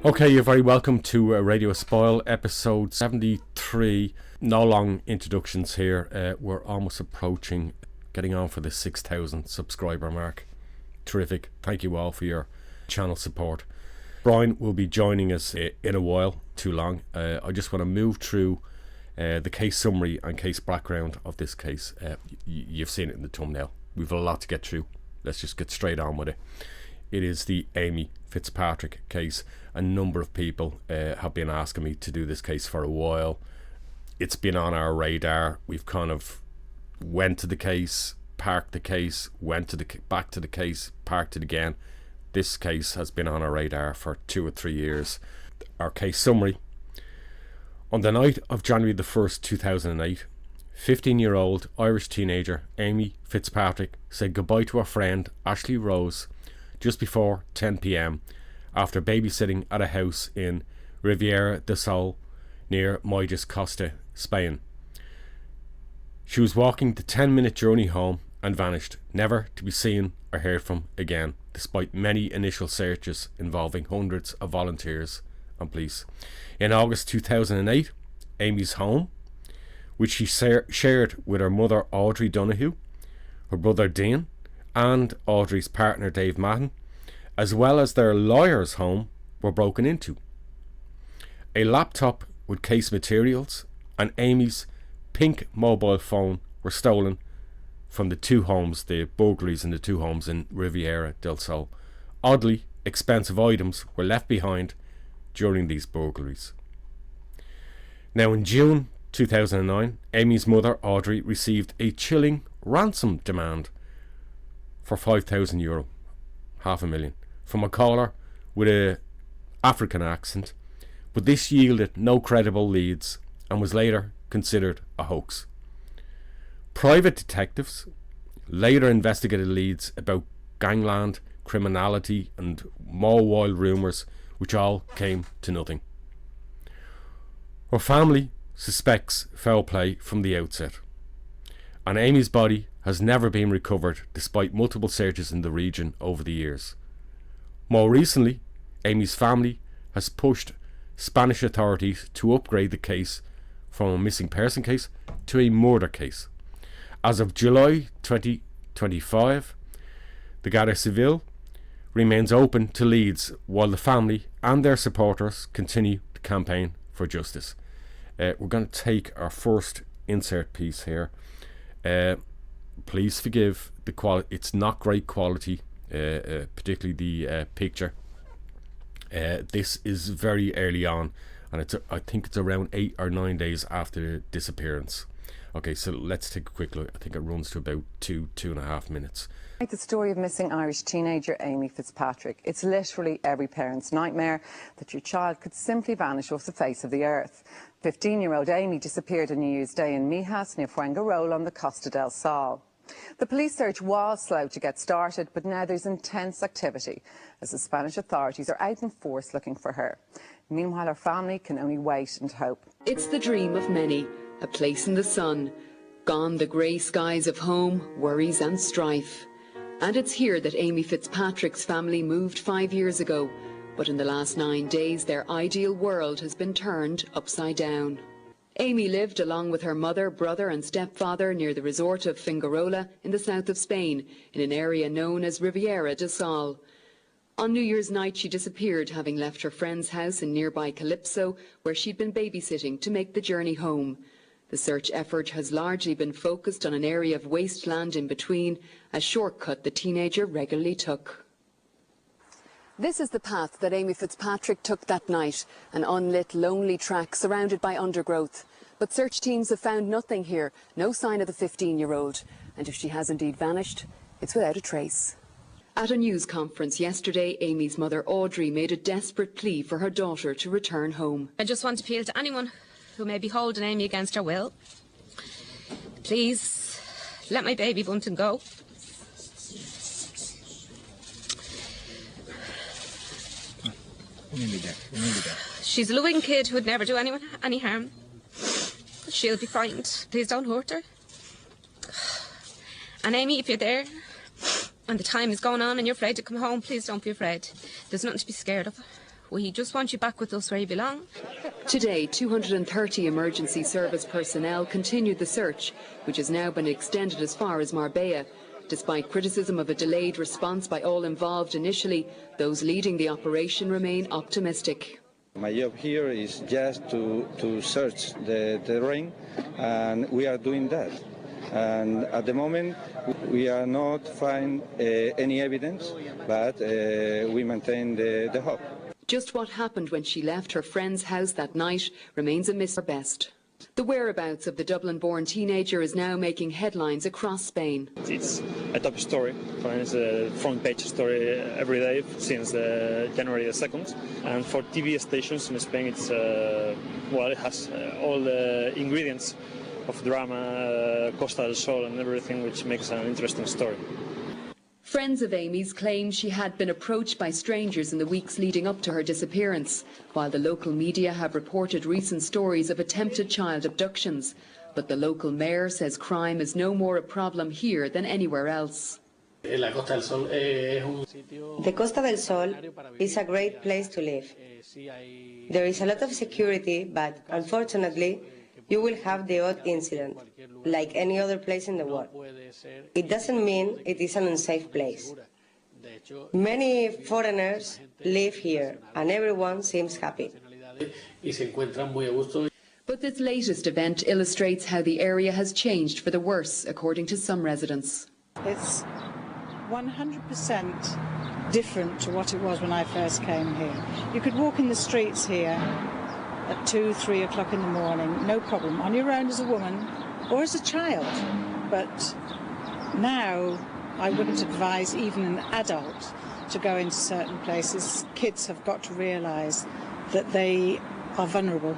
Okay, you're very welcome to Radio Espial, episode 73. No long introductions here. We're almost approaching getting on for the 6,000 subscriber mark. Terrific. Thank you all for your channel support. Brian will be joining us in a while, too long. I just want to move through the case summary and case background of this case. You've seen it in the thumbnail. We've a lot to get through. Let's just get straight on with it. It is the Amy Fitzpatrick case. A number of people have been asking me to do this case for a while. It's been on our radar. We've kind of went to the case, parked the case, went to the back to the case, parked it again. This case has been on our radar for 2 or 3 years. Our case summary. On the night of January the 1st, 2008, 15-year-old Irish teenager Amy Fitzpatrick said goodbye to her friend Ashley Rose just before 10 p.m. after babysitting at a house in Riviera del Sol near Costa, Spain. She was walking the 10-minute journey home and vanished, never to be seen or heard from again, despite many initial searches involving hundreds of volunteers and police. In August 2008, Amy's home, which she shared with her mother Audrey Donoghue, her brother Dean, and Audrey's partner Dave Madden, as well as their lawyer's home, were broken into. A laptop with case materials and Amy's pink mobile phone were stolen from the two homes, the burglaries in the two homes in Riviera del Sol. Oddly, expensive items were left behind during these burglaries. Now in June 2009, Amy's mother Audrey received a chilling ransom demand for €5,000, $500,000, from a caller with an African accent, but this yielded no credible leads and was later considered a hoax. Private detectives later investigated leads about gangland, criminality and more wild rumours, which all came to nothing. Her family suspects foul play from the outset, and Amy's body has never been recovered despite multiple searches in the region over the years. More recently, Amy's family has pushed Spanish authorities to upgrade the case from a missing person case to a murder case. As of July 2025, the Guardia Civil remains open to leads while the family and their supporters continue to campaign for justice. We're going to take our first insert piece here. Please forgive the quality. It's not great quality, particularly the picture. This is very early on, and I think it's around 8 or 9 days after the disappearance. Okay, so let's take a quick look. I think it runs to about 2.5 minutes. The story of missing Irish teenager Amy Fitzpatrick. It's literally every parent's nightmare that your child could simply vanish off the face of the earth. 15-year-old Amy disappeared on New Year's Day in Mijas near Fuengirola on the Costa del Sol. The police search was slow to get started, but now there's intense activity as the Spanish authorities are out in force looking for her. Meanwhile, her family can only wait and hope. It's the dream of many, a place in the sun. Gone the grey skies of home, worries and strife. And it's here that Amy Fitzpatrick's family moved 5 years ago. But in the last 9 days, their ideal world has been turned upside down. Amy lived along with her mother, brother and stepfather near the resort of Fuengirola in the south of Spain, in an area known as Riviera del Sol. On New Year's night, she disappeared, having left her friend's house in nearby Calypso, where she'd been babysitting, to make the journey home. The search effort has largely been focused on an area of wasteland in between, a shortcut the teenager regularly took. This is the path that Amy Fitzpatrick took that night, an unlit, lonely track surrounded by undergrowth. But search teams have found nothing here, no sign of the 15-year-old. And if she has indeed vanished, it's without a trace. At a news conference yesterday, Amy's mother Audrey made a desperate plea for her daughter to return home. I just want to appeal to anyone who may be holding Amy against her will. Please, let my baby Bunton go. She's a loving kid who would never do anyone any harm. She'll be frightened. Please don't hurt her. And Amy, if you're there and the time is going on and you're afraid to come home, please don't be afraid. There's nothing to be scared of. We just want you back with us where you belong. Today, 230 emergency service personnel continued the search, which has now been extended as far as Marbella. Despite criticism of a delayed response by all involved initially, those leading the operation remain optimistic. My job here is just to search the terrain, and we are doing that. And at the moment, we are not finding any evidence, but we maintain the hope. Just what happened when she left her friend's house that night remains a mystery best. The whereabouts of the Dublin-born teenager is now making headlines across Spain. It's a top story. It's a front page story every day since January the 2nd. And for TV stations in Spain, it's well, it has all the ingredients of drama, Costa del Sol and everything, which makes an interesting story. Friends of Amy's claim she had been approached by strangers in the weeks leading up to her disappearance, while the local media have reported recent stories of attempted child abductions. But the local mayor says crime is no more a problem here than anywhere else. The Costa del Sol is a great place to live. There is a lot of security, but unfortunately, you will have the odd incident, like any other place in the world. It doesn't mean it is an unsafe place. Many foreigners live here, and everyone seems happy. But this latest event illustrates how the area has changed for the worse, according to some residents. It's 100% different to what it was when I first came here. You could walk in the streets here at 2, 3 o'clock in the morning, no problem, on your own as a woman or as a child. But now I wouldn't advise even an adult to go into certain places. Kids have got to realise that they are vulnerable.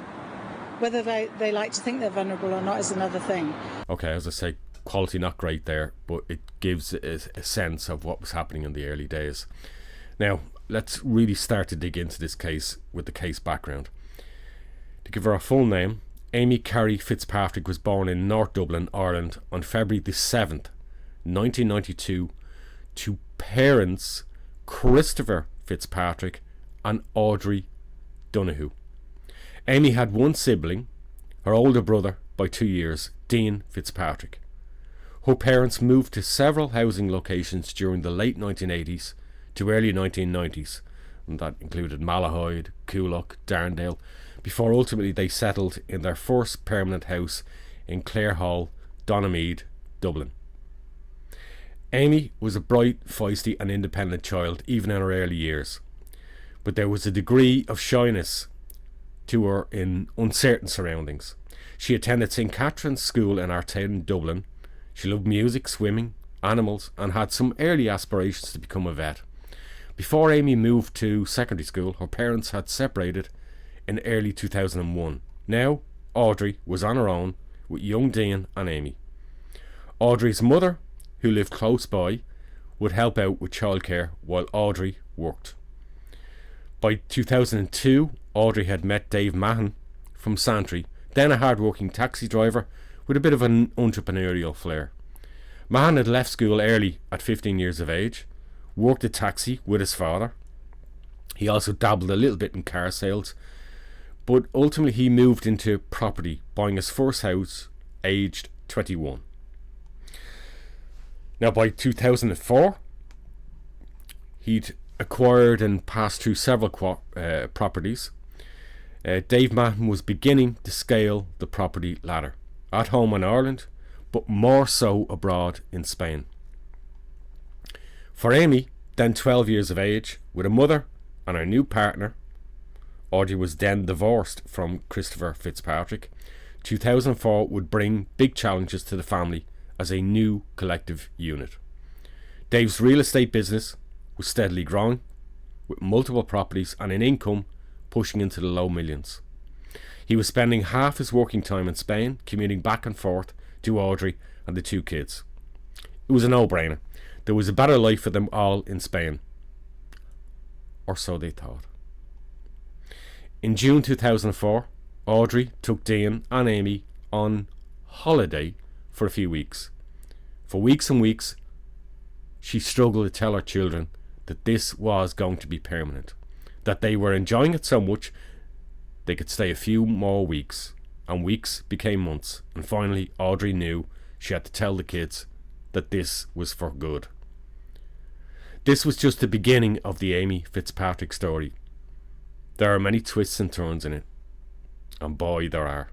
Whether they like to think they're vulnerable or not is another thing. Okay, as I say, quality not great there, but it gives a sense of what was happening in the early days. Now, let's really start to dig into this case with the case background. To give her a full name, Amy Carey Fitzpatrick was born in North Dublin, Ireland on February the 7th, 1992 to parents Christopher Fitzpatrick and Audrey Donoghue. Amy had one sibling, her older brother by 2 years, Dean Fitzpatrick. Her parents moved to several housing locations during the late 1980s to early 1990s, and that included Malahide, Coolock, Darndale, before ultimately they settled in their first permanent house in Clare Hall, Donaghmede, Dublin. Amy was a bright, feisty and independent child even in her early years, but there was a degree of shyness to her in uncertain surroundings. She attended St Catherine's School in Artane, Dublin. She loved music, swimming, animals and had some early aspirations to become a vet. Before Amy moved to secondary school, her parents had separated in early 2001. Now, Audrey was on her own with young Dean and Amy. Audrey's mother, who lived close by, would help out with childcare while Audrey worked. By 2002, Audrey had met Dave Mahon from Santry, then a hard-working taxi driver with a bit of an entrepreneurial flair. Mahon had left school early at 15 years of age, worked a taxi with his father. He also dabbled a little bit in car sales, but ultimately he moved into property, buying his first house aged 21. Now by 2004, he'd acquired and passed through several properties. Dave Mahon was beginning to scale the property ladder, at home in Ireland, but more so abroad in Spain. For Amy, then 12 years of age, with a mother and her new partner, Audrey was then divorced from Christopher Fitzpatrick. 2004 would bring big challenges to the family as a new collective unit. Dave's real estate business was steadily growing, with multiple properties and an income pushing into the low millions. He was spending half his working time in Spain, commuting back and forth to Audrey and the 2 kids. It was a no-brainer. There was a better life for them all in Spain. Or so they thought. In June 2004, Audrey took Dean and Amy on holiday for a few weeks. For weeks and weeks, she struggled to tell her children that this was going to be permanent. that they were enjoying it so much they could stay a few more weeks, and weeks became months, and finally Audrey knew she had to tell the kids that this was for good. This was just the beginning of the Amy Fitzpatrick story. There are many twists and turns in it, and boy there are.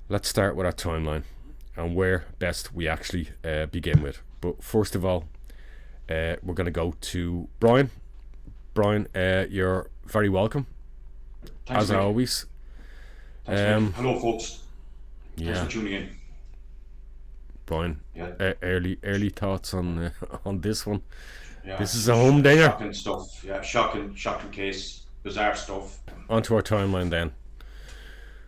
Let's start with our timeline and where best we actually begin with. But first of all, we're going to go to Brian. Brian, you're very welcome. Thanks, as Mick. always. Thanks, hello, folks. Yeah. Thanks for tuning in. Brian, Yeah. early thoughts on this one. Yeah, this is a humdinger. Shocking stuff. Yeah, shocking case. Bizarre stuff. Onto our timeline then.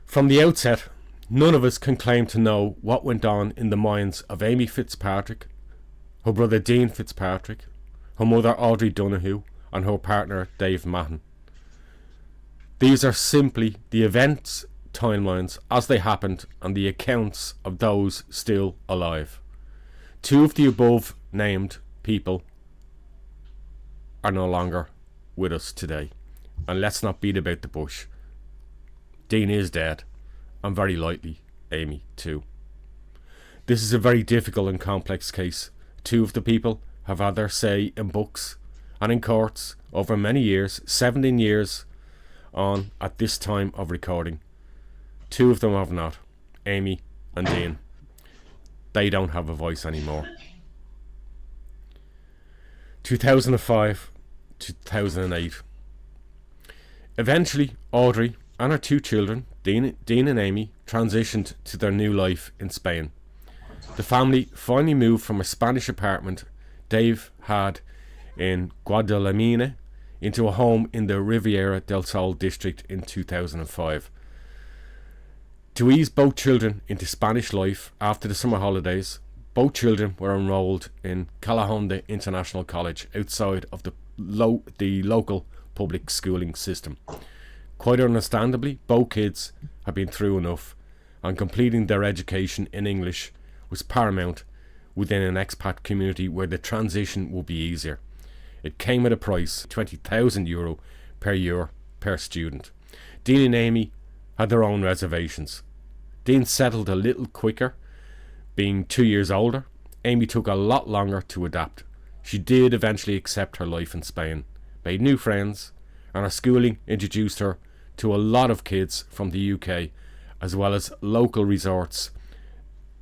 From the outset, none of us can claim to know what went on in the minds of Amy Fitzpatrick, her brother Dean Fitzpatrick, her mother Audrey Donoghue, and her partner Dave Mahon. These are simply the events timelines as they happened and the accounts of those still alive. Two of the above named people are no longer with us today, and let's not beat about the bush. Dean is dead, and very likely Amy too. This is a very difficult and complex case. Two of the people have had their say in books and in courts over many years, 17 years on at this time of recording. Two of them have not, Amy and Dean. They don't have a voice anymore. 2005, 2008. Eventually, Audrey and her two children, Dean and Amy, transitioned to their new life in Spain. The family finally moved from a Spanish apartment Dave had in Guadalmina into a home in the Riviera del Sol district in 2005. To ease both children into Spanish life after the summer holidays, both children were enrolled in Calahonda International College outside of the local public schooling system. Quite understandably, both kids had been through enough, and completing their education in English was paramount within an expat community where the transition would be easier. It came at a price, €20,000 per year per student. Dean and Amy had their own reservations. Dean settled a little quicker, being 2 years older. Amy took a lot longer to adapt. She did eventually accept her life in Spain, made new friends, and her schooling introduced her to a lot of kids from the UK, as well as local resorts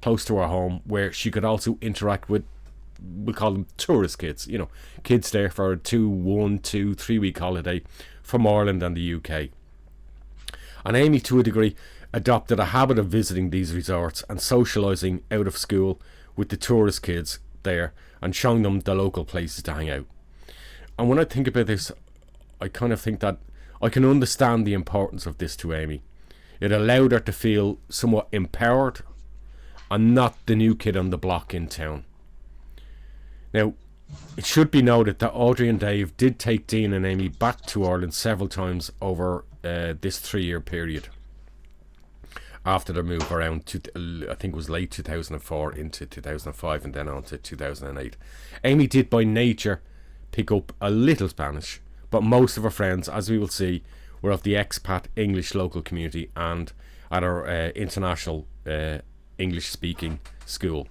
close to her home where she could also interact with, we call them tourist kids, kids there for a 1, 2, 3 week holiday from Ireland and the UK. And Amy, to a degree, adopted a habit of visiting these resorts and socialising out of school with the tourist kids there and showing them the local places to hang out. And when I think about this, I kind of think that I can understand the importance of this to Amy. It allowed her to feel somewhat empowered and not the new kid on the block in town. Now, it should be noted that Audrey and Dave did take Dean and Amy back to Ireland several times over this 3-year period after their move around I think it was late 2004 into 2005 and then on to 2008. Amy did by nature pick up a little Spanish, but most of her friends, as we will see, were of the expat English local community and at our international English speaking school.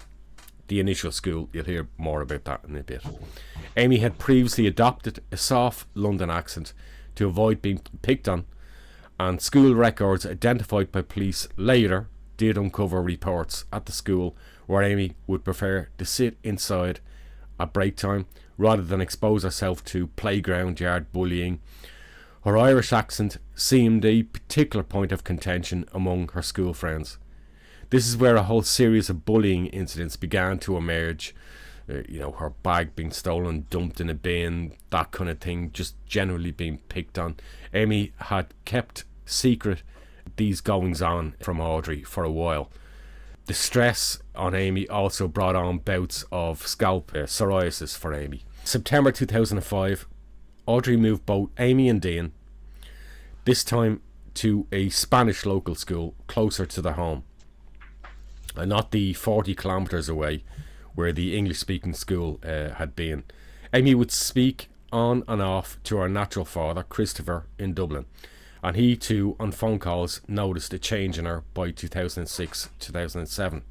The initial school, you'll hear more about that in a bit. Amy had previously adopted a soft London accent to avoid being picked on, and school records identified by police later did uncover reports at the school where Amy would prefer to sit inside at break time rather than expose herself to playground yard bullying. Her Irish accent seemed a particular point of contention among her school friends. This is where a whole series of bullying incidents began to emerge. Her bag being stolen, dumped in a bin, that kind of thing, just generally being picked on. Amy had kept secret these goings on from Audrey for a while. The stress on Amy also brought on bouts of scalp psoriasis for Amy. September 2005, Audrey moved both Amy and Dean, this time to a Spanish local school closer to their home, and not the 40 kilometres away where the English speaking school had been. Amy would speak on and off to her natural father, Christopher, in Dublin. And he too, on phone calls, noticed a change in her by 2006-2007.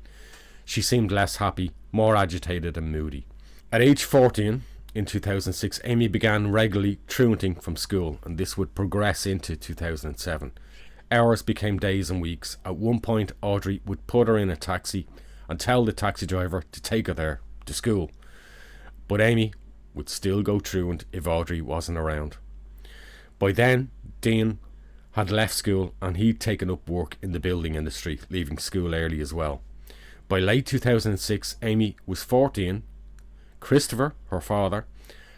She seemed less happy, more agitated and moody. At age 14, in 2006, Amy began regularly truanting from school, and this would progress into 2007. Hours became days and weeks. At one point, Audrey would put her in a taxi and tell the taxi driver to take her there, to school. But Amy would still go truant if Audrey wasn't around. By then, Dean had left school and he'd taken up work in the building industry, leaving school early as well. By late 2006, Amy was 14. Christopher, her father,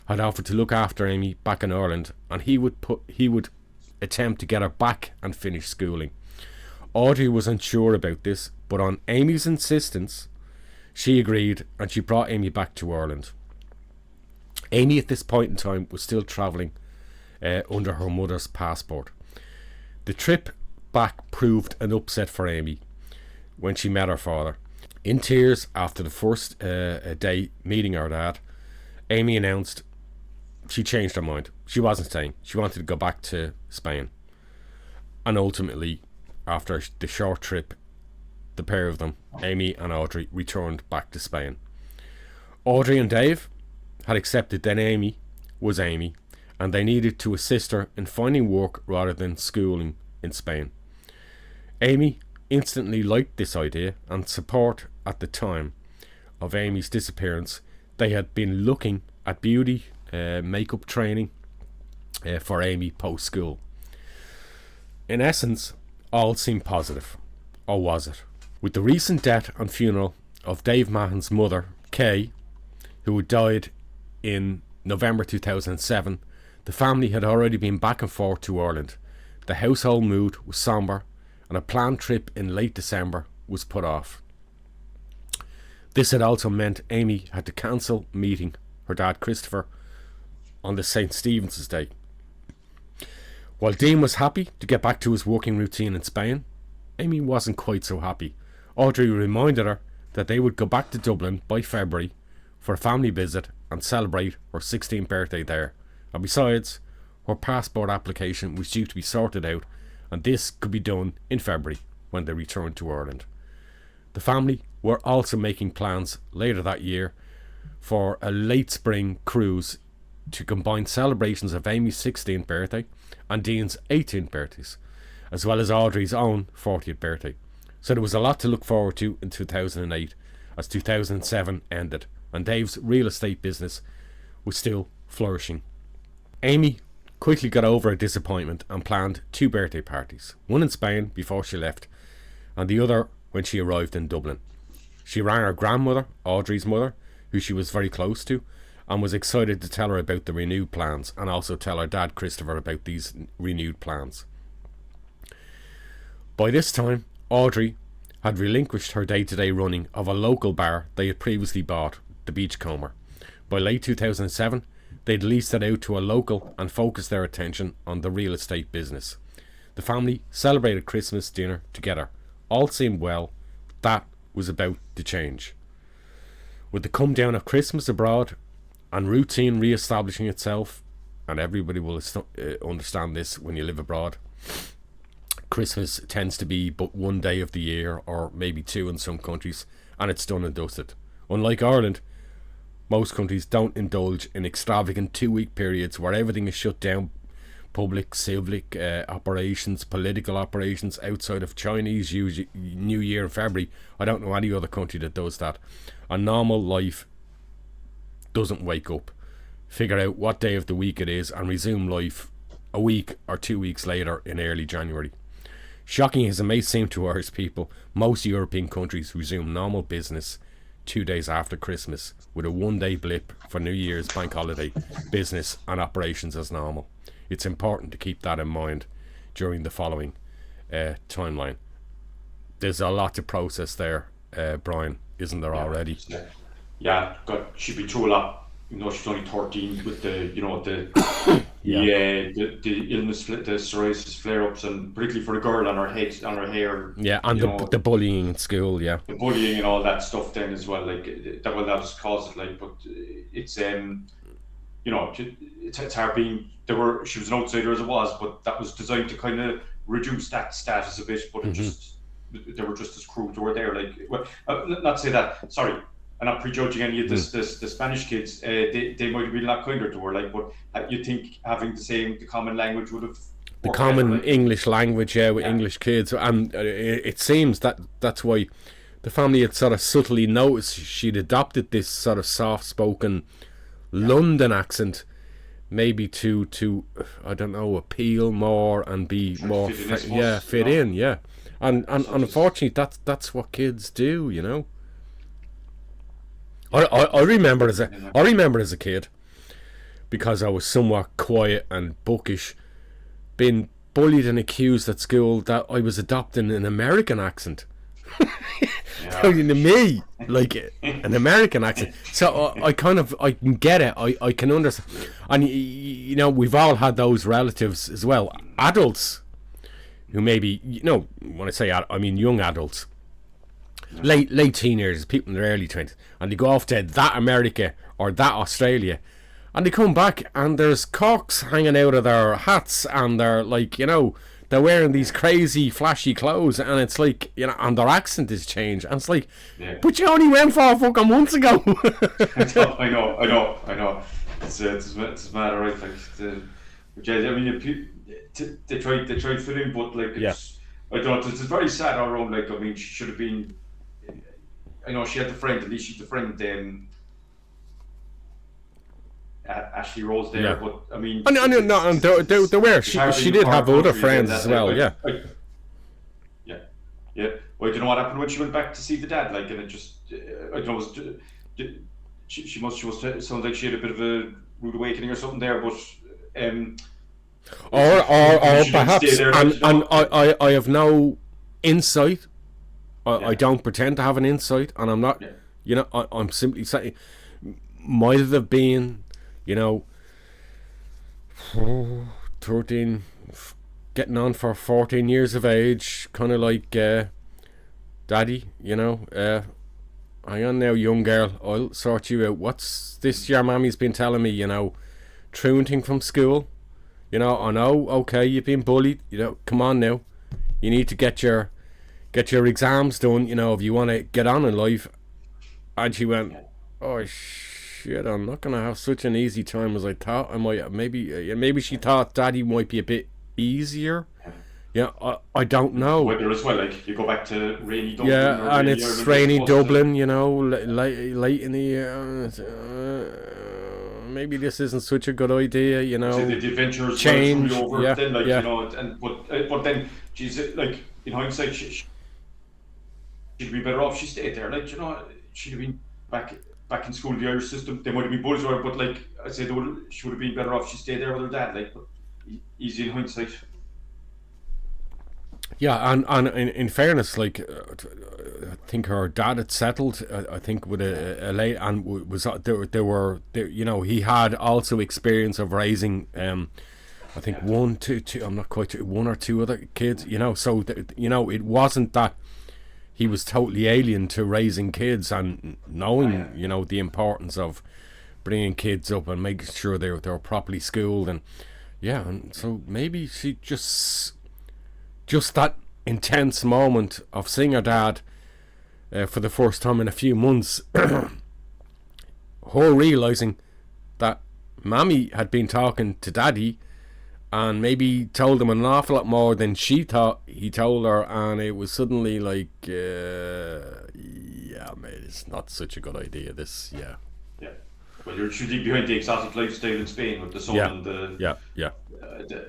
had offered to look after Amy back in Ireland, and he would attempt to get her back and finish schooling. Audrey was unsure about this, but on Amy's insistence, she agreed, and she brought Amy back to Ireland. Amy at this point in time was still travelling under her mother's passport. The trip back proved an upset for Amy when she met her father. In tears after the first day meeting her dad, Amy announced she changed her mind. She wasn't staying. She wanted to go back to Spain. And ultimately, after the short trip, the pair of them, Amy and Audrey, returned back to Spain. Audrey and Dave had accepted that Amy was Amy, and they needed to assist her in finding work rather than schooling in Spain. Amy instantly liked this idea, and support at the time of Amy's disappearance. They had been looking at beauty makeup training for Amy post school. In essence, all seemed positive, or was it? With the recent death and funeral of Dave Mahon's mother, Kay, who had died in November 2007, the family had already been back and forth to Ireland. The household mood was sombre, and a planned trip in late December was put off. This had also meant Amy had to cancel meeting her dad Christopher on the St. Stephen's Day. While Dean was happy to get back to his working routine in Spain, Amy wasn't quite so happy. Audrey reminded her that they would go back to Dublin by February for a family visit and celebrate her 16th birthday there. And besides, her passport application was due to be sorted out, and this could be done in February when they returned to Ireland. The family were also making plans later that year for a late spring cruise to combine celebrations of Amy's 16th birthday and Dean's 18th birthdays, as well as Audrey's own 40th birthday. So there was a lot to look forward to in 2008 as 2007 ended, and Dave's real estate business was still flourishing. Amy quickly got over her disappointment and planned 2 birthday parties, one in Spain before she left, and the other when she arrived in Dublin. She rang her grandmother, Audrey's mother, who she was very close to, and was excited to tell her about the renewed plans, and also tell her dad Christopher about these renewed plans. By this time, Audrey had relinquished her day-to-day running of a local bar they had previously bought, the Beachcomber. By late 2007, they'd leased it out to a local and focused their attention on the real estate business. The family celebrated Christmas dinner together. All seemed well. That was about to change. With the come down of Christmas abroad and routine re-establishing itself, and everybody will understand this when you live abroad, Christmas tends to be but one day of the year, or maybe 2 in some countries, and it's done and dusted. Unlike Ireland, most countries don't indulge in extravagant 2-week periods where everything is shut down. Public, civic operations, political operations outside of Chinese New Year in February. I don't know any other country that does that. A normal life doesn't wake up, figure out what day of the week it is, and resume life a week or 2 weeks later in early January. Shocking as it may seem to Irish people, most European countries resume normal business 2 days after Christmas, with a 1-day blip for New Year's bank holiday, business and operations as normal. It's important to keep that in mind during the following timeline. There's a lot to process there, Brian, isn't there already? Yeah, she'd be through a lot. You know, she's only 13 with the the illness, the psoriasis flare-ups, and particularly for a girl on her head, on her hair. Yeah, and the bullying in school, yeah. The bullying and all that stuff then as well, like that has caused it, like, but it's it's hard being. She was an outsider as it was, but that was designed to kind of reduce that status a bit. But they were just as crude. They were there, like, well, not to say that. Sorry, I'm not prejudging any of the Spanish kids. They might have been a lot kinder to her, like, but you think having the common language would have. The common English language, with English kids, and it seems that's why the family had sort of subtly noticed she'd adopted this sort of soft-spoken London accent, maybe to I don't know, appeal more and be more fit in, and unfortunately that's what kids do, you know. I remember as a kid, because I was somewhat quiet and bookish, being bullied and accused at school that I was adopting an American accent. Talking to me like an American accent. So I can get it. I can understand. And you know, we've all had those relatives as well, adults who maybe, you know, when I say I mean young adults, late teenagers, people in their early 20s, and they go off to that America or that Australia, and they come back and there's corks hanging out of their hats, and they're like, you know, they're wearing these crazy flashy clothes, and it's like, you know, and their accent is changed, and it's like, but you only went 4 fucking months ago. I know. It's mad, right? Like, I mean, they tried to fit in, but like, I don't know. It's very sad all around. Like, I mean, she should have been. I know she had the friend. At least she's the friend. Ashley Rose there, but I mean, no, and there were. She did have other friends as well. Yeah. Well, do you know what happened when she went back to see the dad? Like, and it just, I don't know, she sounds like she had a bit of a rude awakening or something there, but or perhaps, and I have no insight. I don't pretend to have an insight, and I'm not. You know, I'm simply saying, might have been, you know, 13, getting on for 14 years of age, kind of like, daddy, you know, hang on now, young girl, I'll sort you out. What's this your mammy's been telling me, you know, truanting from school? You know, I know, okay, you've been bullied, you know, come on now. You need to get your exams done, you know, if you want to get on in life. And she went, oh, shit, I'm not going to have such an easy time as I thought I might. Maybe she thought daddy might be a bit easier. Yeah, I don't know. Weather as well, like, you go back to rainy Dublin. Yeah, and it's rainy Dublin, you know, late in the year. Maybe this isn't such a good idea, you know. So the adventures change, over, then, like, you know, but then, geez, like, in hindsight, she'd be better off she stayed there, like, you know, she'd have been back in school in the Irish system. They might have been bullies or, but like I say, she would have been better off she stayed there with her dad, like, but easy in hindsight. Yeah, and in fairness, like, I think her dad had settled, I think, with a late, and was there were, you know, he had also experience of raising, I think one or two other kids, you know, so you know, it wasn't that he was totally alien to raising kids and knowing, you know, the importance of bringing kids up and making sure they were properly schooled, and and so maybe she just that intense moment of seeing her dad for the first time in a few months, her realising that Mammy had been talking to Daddy and maybe told him an awful lot more than she thought he told her, and it was suddenly like, mate, it's not such a good idea, this, Well, you're shooting behind the exotic lifestyle in Spain with the sun and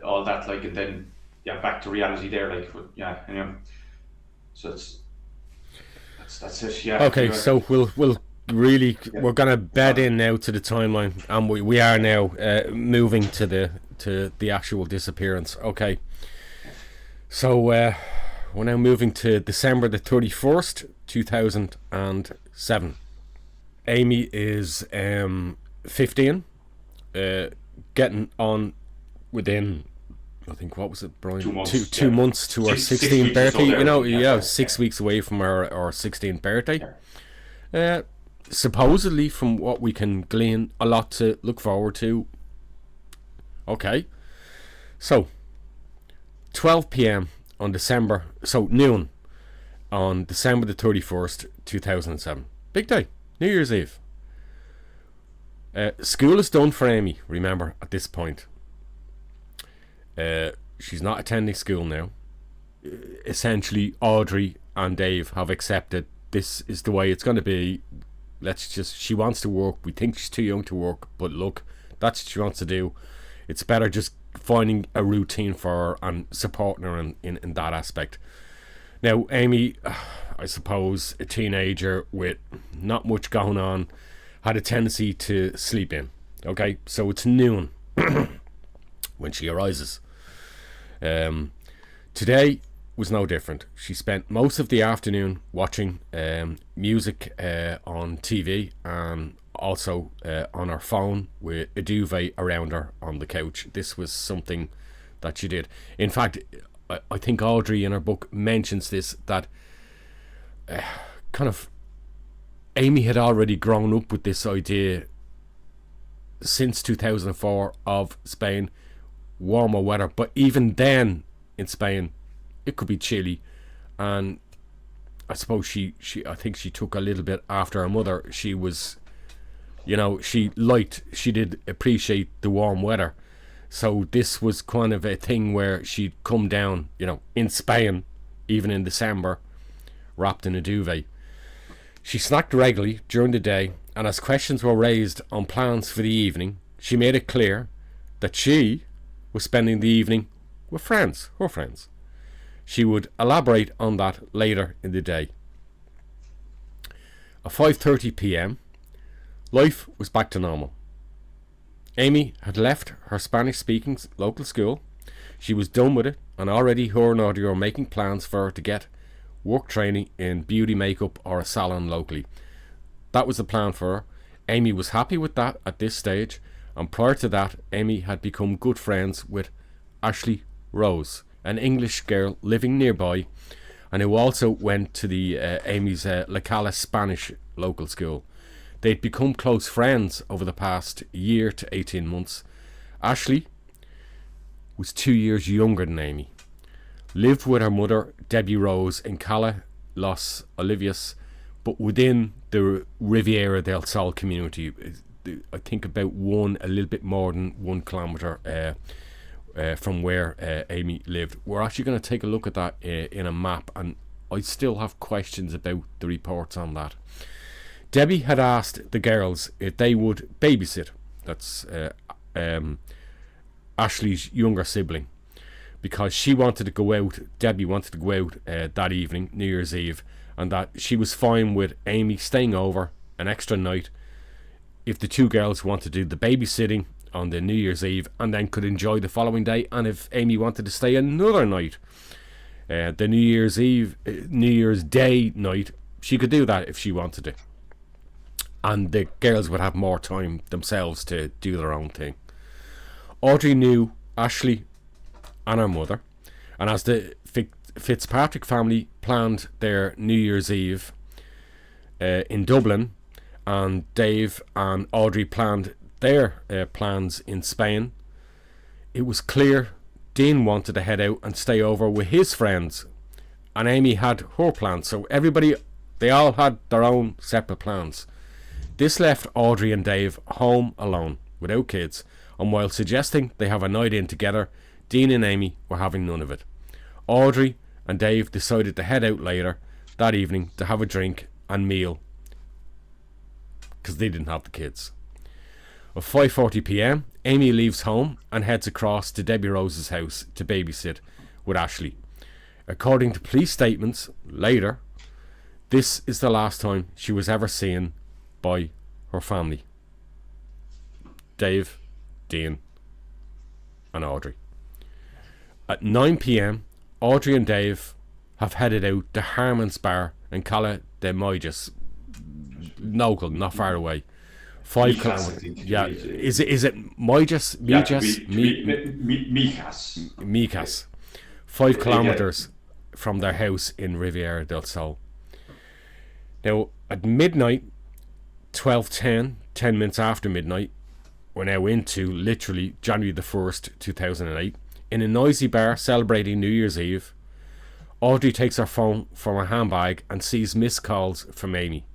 all that, like, and then back to reality there, like, anyway. So that's it. Okay, so we'll really we're gonna bed in now to the timeline, and we are now moving to the actual disappearance. Okay, so we're now moving to December the 31st, 2007. Amy is 15, getting on within, I think, what was it, Brian? 2 months. Two months to her 16th birthday. So, you know, 6 weeks away from her 16th birthday. supposedly, from what we can glean, a lot to look forward to. Okay, so 12 p.m. on noon on December the 31st, 2007. Big day, New Year's Eve. School is done for Amy, remember, at this point. She's not attending school now. Essentially, Audrey and Dave have accepted this is the way it's going to be. She wants to work. We think she's too young to work, but look, that's what she wants to do. It's better just finding a routine for her and supporting her in that aspect. Now, Amy, I suppose, a teenager with not much going on, had a tendency to sleep in. Okay, so it's noon when she arises. Today was no different. She spent most of the afternoon watching music on TV and also on her phone with a duvet around her on the couch. This was something that she did. In fact, I think Audrey in her book mentions this, that kind of Amy had already grown up with this idea since 2004 of Spain, warmer weather, but even then in Spain it could be chilly, and I suppose I think she took a little bit after her mother. She was, she did appreciate the warm weather, so this was kind of a thing where she'd come down, in Spain, even in December, wrapped in a duvet. She snacked regularly during the day, and as questions were raised on plans for the evening, she made it clear that she was spending the evening with her friends. She would elaborate on that later in the day. At 5:30 p.m, life was back to normal. Amy had left her Spanish-speaking local school. She was done with it, and already her and Audrey were making plans for her to get work training in beauty, makeup, or a salon locally. That was the plan for her. Amy was happy with that at this stage, and prior to that, Amy had become good friends with Ashley Rose, an English girl living nearby, and who also went to the Amy's La Cala Spanish local school. They'd become close friends over the past year to 18 months. Ashley was 2 years younger than Amy, lived with her mother, Debbie Rose, in Cala Los Olivias, but within the Riviera del Sol community. I think about a little bit more than 1 kilometre from where Amy lived. We're actually going to take a look at that in a map, and I still have questions about the reports on that. Debbie had asked the girls if they would babysit. That's Ashley's younger sibling, because she wanted to go out. Debbie wanted to go out that evening, New Year's Eve, and that she was fine with Amy staying over an extra night if the two girls wanted to do the babysitting on the New Year's Eve and then could enjoy the following day, and if Amy wanted to stay another night, the New Year's Day night, she could do that if she wanted to, and the girls would have more time themselves to do their own thing. Audrey knew Ashley and her mother, and as the Fitzpatrick family planned their New Year's Eve in Dublin, and Dave and Audrey planned their plans in Spain, it was clear Dean wanted to head out and stay over with his friends, and Amy had her plans. So they all had their own separate plans. This left Audrey and Dave home alone without kids, and while suggesting they have a night in together, Dean and Amy were having none of it. Audrey and Dave decided to head out later that evening to have a drink and meal, because they didn't have the kids. At 5:40 p.m, Amy leaves home and heads across to Debbie Rose's house to babysit with Ashley. According to police statements later, this is the last time she was ever seen by her family: Dave, Dean and Audrey. At 9 p.m, Audrey and Dave have headed out to Harmon's Bar in Cala de Moiges, local, not far away. 5 kilometers. Yeah, is it Moiges? Mijas. 5 kilometers from their house in Riviera del Sol. Now, at midnight, 12:10, 10 minutes after midnight, we're now into literally January the 1st, 2008. In a noisy bar celebrating New Year's Eve, Audrey takes her phone from her handbag and sees missed calls from Amy.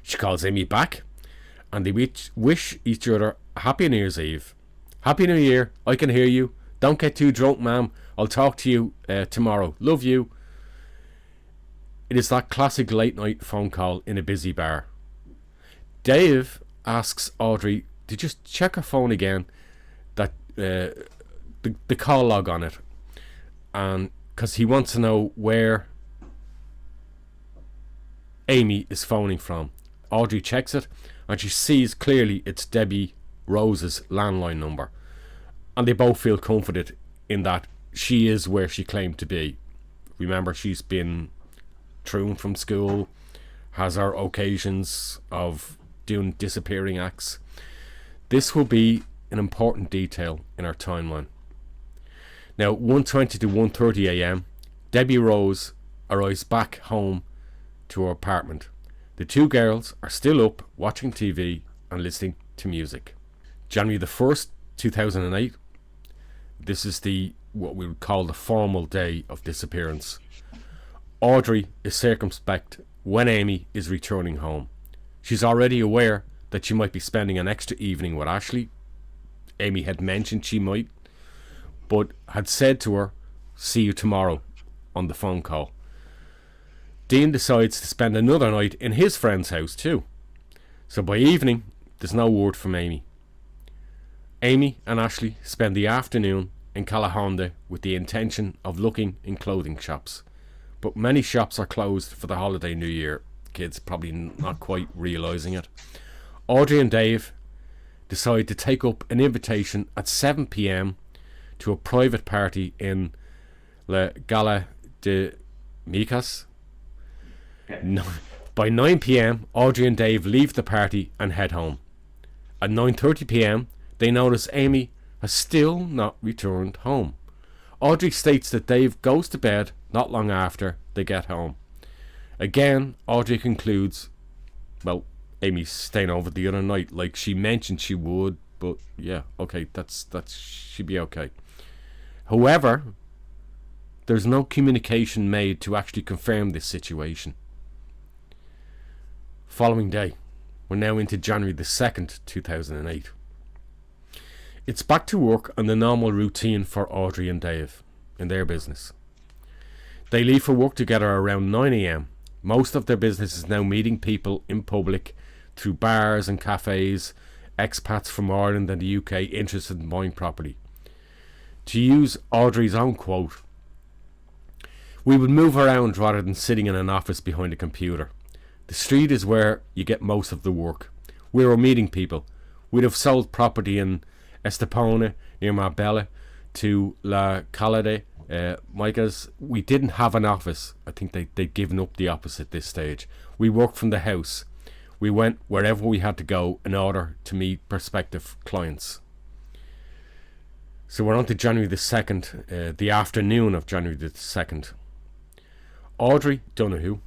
She calls Amy back and they wish each other a Happy New Year's Eve. Happy New Year, I can hear you. Don't get too drunk, ma'am. I'll talk to you tomorrow. Love you. It is that classic late night phone call in a busy bar. Dave asks Audrey to just check her phone again, that the call log on it, and because he wants to know where Amy is phoning from. Audrey checks it and she sees clearly it's Debbie Rose's landline number, and they both feel comforted in that she is where she claimed to be. Remember, she's been thrown from school, has her occasions of doing disappearing acts. This will be an important detail in our timeline. Now, 1:20 to 1:30 a.m, Debbie Rose arrives back home to her apartment. The two girls are still up watching TV and listening to music. January the 1st, 2008. This is what we would call the formal day of disappearance. Audrey is circumspect when Amy is returning home. She's already aware that she might be spending an extra evening with Ashley. Amy had mentioned she might, but had said to her, see you tomorrow, on the phone call. Dean decides to spend another night in his friend's house too. So by evening, there's no word from Amy. Amy and Ashley spend the afternoon in Callahonda with the intention of looking in clothing shops. But many shops are closed for the holiday New Year. Kids probably not quite realising it. Audrey and Dave decide to take up an invitation at 7 p.m. to a private party in La Gala de Micas. By 9 p.m, Audrey and Dave leave the party and head home. At 9:30 p.m, they notice Amy has still not returned home. Audrey states that Dave goes to bed not long after they get home. Again, Audrey concludes, well, Amy's staying over the other night, like she mentioned she would, but yeah, okay, that's she'd be okay. However, there's no communication made to actually confirm this situation. Following day, we're now into January the 2nd, 2008. It's back to work and the normal routine for Audrey and Dave in their business. They leave for work together around 9 a.m. Most of their business is now meeting people in public through bars and cafes, expats from Ireland and the UK interested in buying property. To use Audrey's own quote, we would move around rather than sitting in an office behind a computer. The street is where you get most of the work. We were meeting people. We'd have sold property in Estepona near Marbella to La Calade, Micah's. We didn't have an office. I think they'd given up the office at this stage. We worked from the house. We went wherever we had to go in order to meet prospective clients. So we're on to January the 2nd, the afternoon of January the 2nd. Audrey Donoghue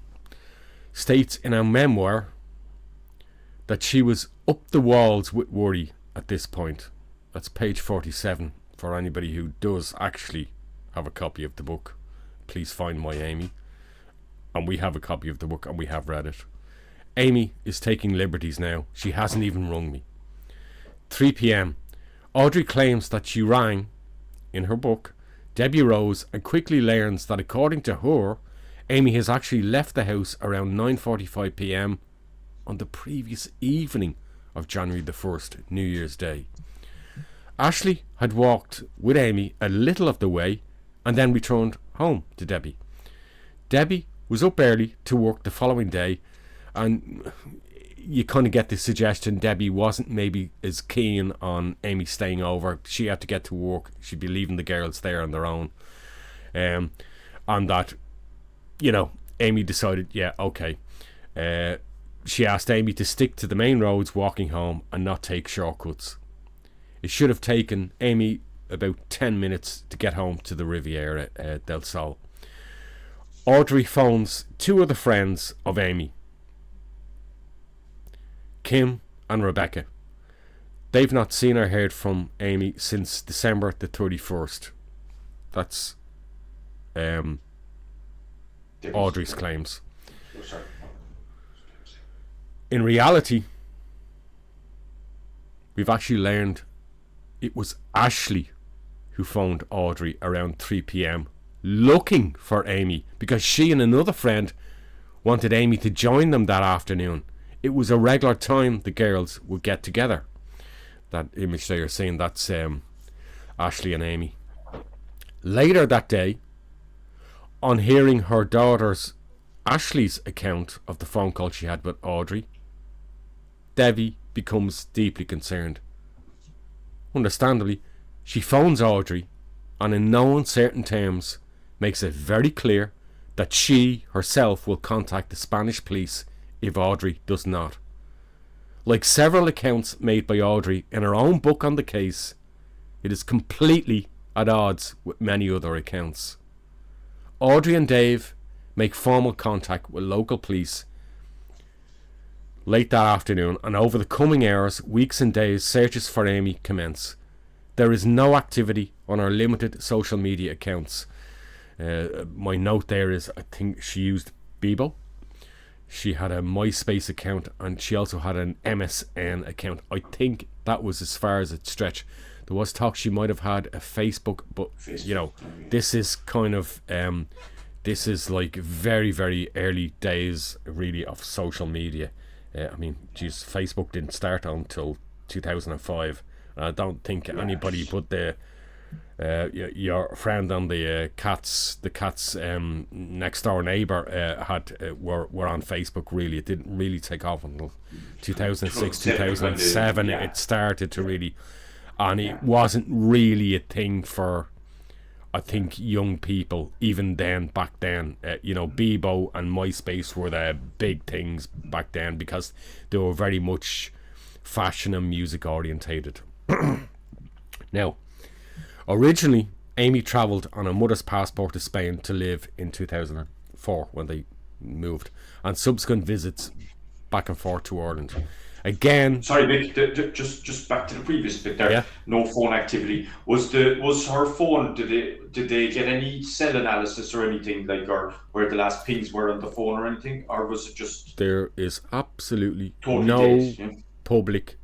states in her memoir that she was up the walls with worry at this point. That's page 47 for anybody who does actually have a copy of the book. Please find my Amy. And we have a copy of the book and we have read it. Amy is taking liberties now. She hasn't even rung me. 3 p.m. Audrey claims that she rang, in her book, Debbie Rose, and quickly learns that according to her, Amy has actually left the house around 9:45 p.m. on the previous evening of January the 1st, New Year's Day. Ashley had walked with Amy a little of the way and then returned home to Debbie. Debbie was up early to work the following day, and you kind of get the suggestion Debbie wasn't maybe as keen on Amy staying over. She had to get to work. She'd be leaving the girls there on their own. And that, you know, Amy decided, yeah, okay. She asked Amy to stick to the main roads walking home and not take shortcuts. It should have taken Amy about 10 minutes to get home to the Riviera del Sol. Audrey phones two of the friends of Amy. Kim and Rebecca. They've not seen or heard from Amy since December the 31st. That's Audrey's claims. In reality, we've actually learned it was Ashley who phoned Audrey around 3 p.m. looking for Amy, because she and another friend wanted Amy to join them that afternoon. It was a regular time the girls would get together. That image they are seeing, that's Ashley and Amy. Later that day, on hearing her daughter's Ashley's account of the phone call she had with Audrey, Debbie becomes deeply concerned. Understandably, she phones Audrey and in no uncertain terms makes it very clear that she herself will contact the Spanish police if Audrey does not. Like several accounts made by Audrey in her own book on the case, it is completely at odds with many other accounts. Audrey and Dave make formal contact with local police late that afternoon, and over the coming hours, weeks and days, searches for Amy commence. There is no activity on her limited social media accounts. My note there is, I think she used Bebo. She had a MySpace account and she also had an MSN account. I think that was as far as it stretched. There was talk she might have had a Facebook, but you know, this is kind of this is like very, very early days really of social media. I mean, geez, Facebook didn't start until 2005. I don't think anybody but your friend on the cat's next door neighbour were on Facebook. Really, it didn't really take off until 2006, 2007. It started to really, and it wasn't really a thing for, I think, young people even then. Back then, Bebo and MySpace were the big things back then because they were very much fashion and music orientated. Now, originally, Amy travelled on her mother's passport to Spain to live in 2004 when they moved, and subsequent visits back and forth to Ireland. Again, sorry, Mick, just back to the previous bit there. Yeah. No phone activity. Was her phone? Did they get any cell analysis or anything, like, or where the last pings were on the phone or anything, or was it just? There is absolutely totally public.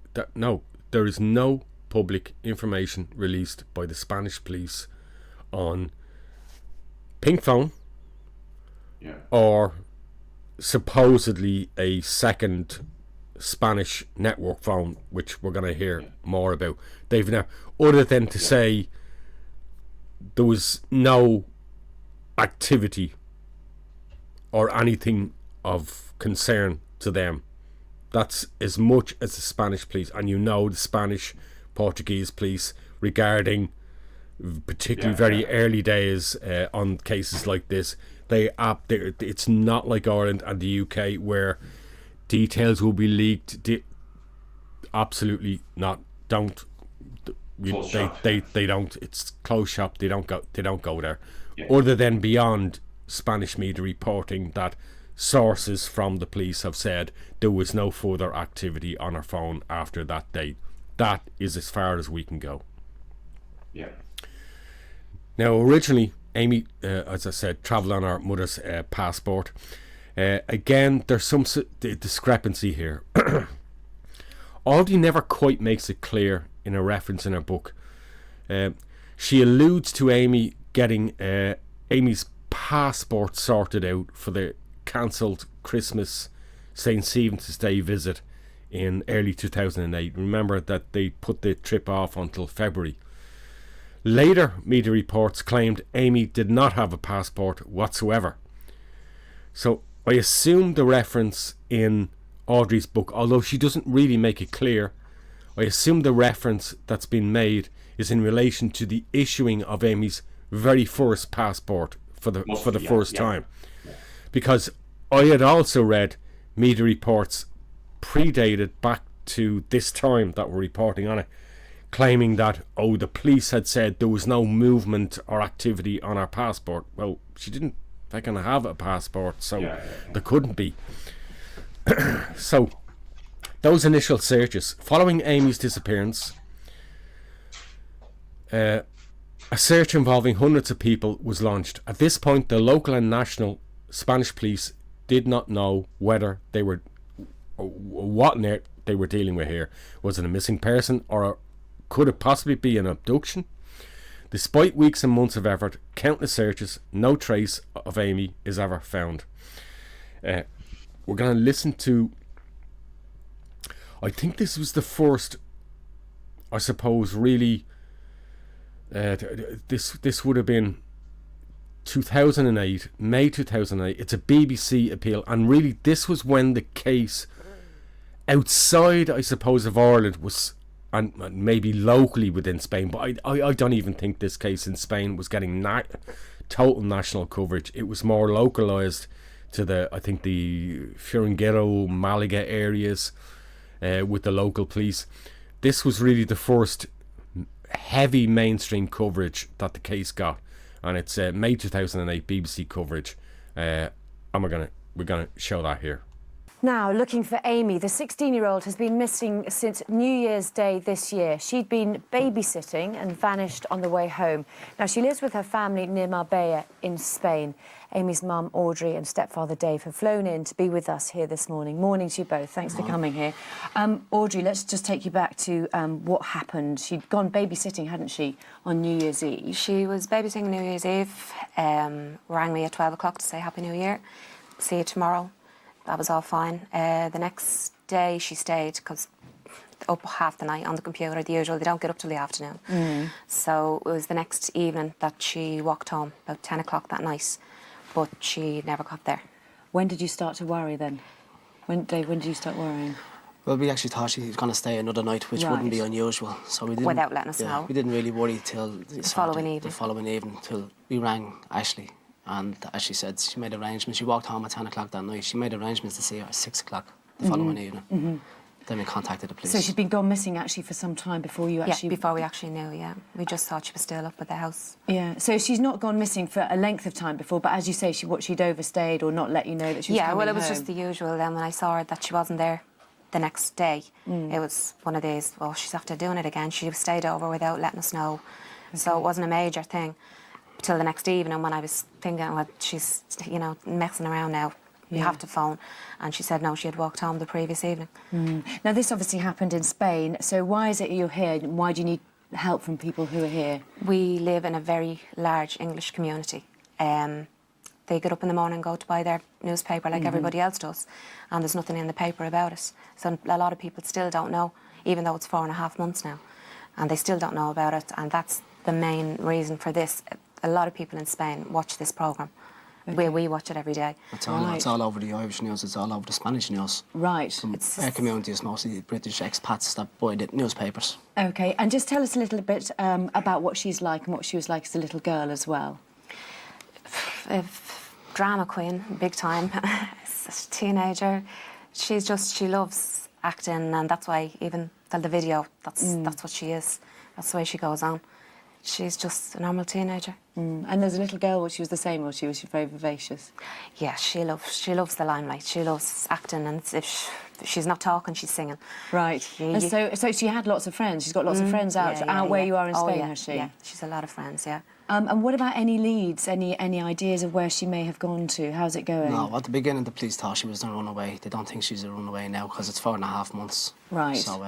There is no public information released by the Spanish police on pink phone, or supposedly a second Spanish network phone, which we're going to hear more about. They've now, other than to say there was no activity or anything of concern to them. That's as much as the Spanish police, and the Spanish Portuguese police regarding particularly very early days on cases like this. It's not like Ireland and the UK where details will be leaked. Absolutely not. Don't. They don't. It's closed shop. They don't go there. Other than beyond Spanish media reporting that sources from the police have said there was no further activity on her phone after that date. That is as far as we can go. Yeah. Now, originally, Amy, as I said, travelled on her mother's passport. Again, there's some discrepancy here. Audrey never quite makes it clear in a reference in her book. She alludes to Amy getting Amy's passport sorted out for the cancelled Christmas St. Stephen's Day visit in early 2008. Remember that they put the trip off until February. Later media reports claimed Amy did not have a passport whatsoever. So I assume the reference in Audrey's book, although she doesn't really make it clear, I assume the reference that's been made is in relation to the issuing of Amy's very first passport for the first time. Because I had also read media reports predated back to this time that we're reporting on it, claiming that the police had said there was no movement or activity on her passport. Well, she didn't have a passport, so there couldn't be. So those initial searches following Amy's disappearance, a search involving hundreds of people was launched. At this point, the local and national Spanish police did not know whether they were, what on earth they were dealing with here. Was it a missing person, or could it possibly be an abduction? Despite weeks and months of effort, countless searches, no trace of Amy is ever found. We're going to listen to, I think this was the first, I suppose, really, this would have been 2008, May 2008. It's a BBC appeal, and really this was when the case outside, I suppose, of Ireland was, and maybe locally within Spain, but I don't even think this case in Spain was getting total national coverage. It was more localised to the, I think, the Fuengirola, Malaga areas with the local police. This was really the first heavy mainstream coverage that the case got, and it's May 2008 BBC coverage, and we're gonna show that here. Now, looking for Amy, the 16-year-old has been missing since New Year's Day this year. She'd been babysitting and vanished on the way home. Now, she lives with her family near Marbella in Spain. Amy's mum, Audrey, and stepfather, Dave, have flown in to be with us here this morning. Morning to you both. Thanks for coming here. Audrey, let's just take you back to what happened. She'd gone babysitting, hadn't she, on New Year's Eve? She was babysitting New Year's Eve, rang me at 12 o'clock to say Happy New Year. See you tomorrow. That was all fine. The next day she stayed, because up half the night on the computer, the usual, they don't get up till the afternoon. So it was the next evening that she walked home, about 10 o'clock that night, but she never got there. When did you start to worry then? Dave, when did you start worrying? Well, we actually thought she was going to stay another night, which wouldn't be unusual. So we didn't, without letting us know. We didn't really worry till the following evening. The following evening, till we rang Ashley. And as she said, she made arrangements. She walked home at 10 o'clock that night. She made arrangements to see her at 6 o'clock the following evening. Then we contacted the police. So she'd been gone missing actually for some time before you actually... Yeah, before we actually knew, yeah. We just thought she was still up at the house. Yeah, so she's not gone missing for a length of time before, but as you say, she'd overstayed or not let you know that she was coming home. Yeah, well, it was just the usual. Then when I saw her that she wasn't there the next day, it was one of these, well, she's after doing it again. She stayed over without letting us know. Okay. So it wasn't a major thing. Till the next evening when I was thinking, well, she's, you know, messing around now. You have to phone. And she said no, she had walked home the previous evening. Now, this obviously happened in Spain, so why is it you're here? Why do you need help from people who are here? We live in a very large English community. They get up in the morning and go to buy their newspaper like everybody else does, and there's nothing in the paper about it. So a lot of people still don't know, even though it's 4.5 months now, and they still don't know about it, and that's the main reason for this. A lot of people in Spain watch this programme. Okay. We watch it every day. It's all over the Irish news, it's all over the Spanish news. Right. Our community is mostly British expats that buy the newspapers. OK, and just tell us a little bit about what she's like and what she was like as a little girl as well. Drama queen, big time. As a teenager, she loves acting, and that's why even the video, that's what she is. That's the way she goes on. She's just a normal teenager. And as a little girl, she was the same, or she was very vivacious? Yeah, she loves the limelight. She loves acting, and if she's not talking, she's singing. Right. And so she had lots of friends. She's got lots of friends out where you are in Spain, has she? Yeah, she's a lot of friends, yeah. And what about any leads, any ideas of where she may have gone to? How's it going? No, at the beginning the police thought she was a runaway. They don't think she's a runaway now because it's 4.5 months. Right. So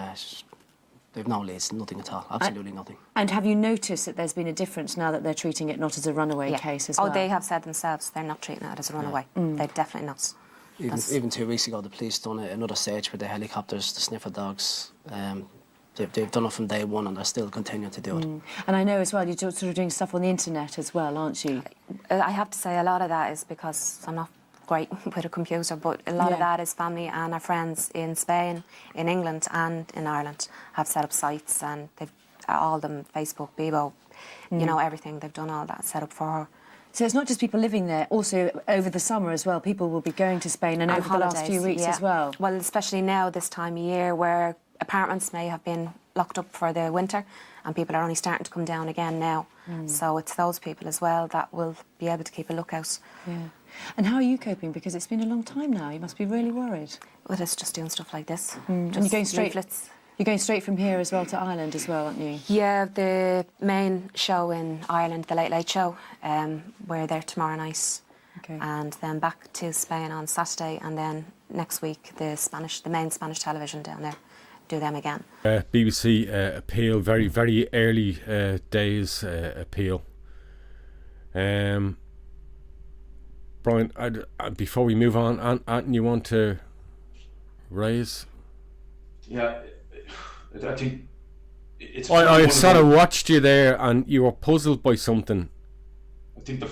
they've no leads, nothing at all, absolutely nothing. And have you noticed that there's been a difference now that they're treating it not as a runaway case as well? Oh, they have said themselves they're not treating it as a runaway. They're definitely not. Even 2 weeks ago, the police done another search with the helicopters, the sniffer dogs. They've done it from day one, and they're still continuing to do it. And I know as well, you're sort of doing stuff on the internet as well, aren't you? I have to say a lot of that is because I'm not great with a computer, but a lot of that is family and our friends in Spain, in England and in Ireland have set up sites, and they've all of them, Facebook, Bebo, you know, everything. They've done all that set up for her. So it's not just people living there, also over the summer as well, people will be going to Spain and over the last few weeks as well. Well, especially now, this time of year, where apartments may have been locked up for the winter, and people are only starting to come down again now. So it's those people as well that will be able to keep a lookout. Yeah. And how are you coping? Because it's been a long time now. You must be really worried. Well, it's just doing stuff like this. And Just you're going straight. leaflets. You're going straight from here as well to Ireland as well, aren't you? Yeah, the main show in Ireland, the Late Late Show, we're there tomorrow night. Okay. And then back to Spain on Saturday, and then next week the main Spanish television down there, do them again. BBC appeal, very, very early days appeal. Brian, before we move on, Anton, you want to raise? Yeah, I think it's. I sort of watched you there, and you were puzzled by something. I think the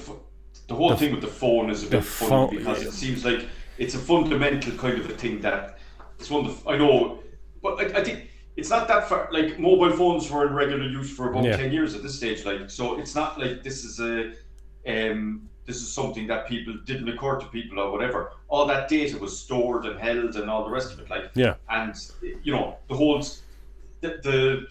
whole thing with the phone is a bit funny because it seems like it's a fundamental kind of a thing that it's one of the, I know, but I think it's not that far. Like, mobile phones were in regular use for about 10 years at this stage. Like, so it's not like this is something that people didn't occur to people or whatever. All that data was stored and held and all the rest of it. Like, and you know, the whole the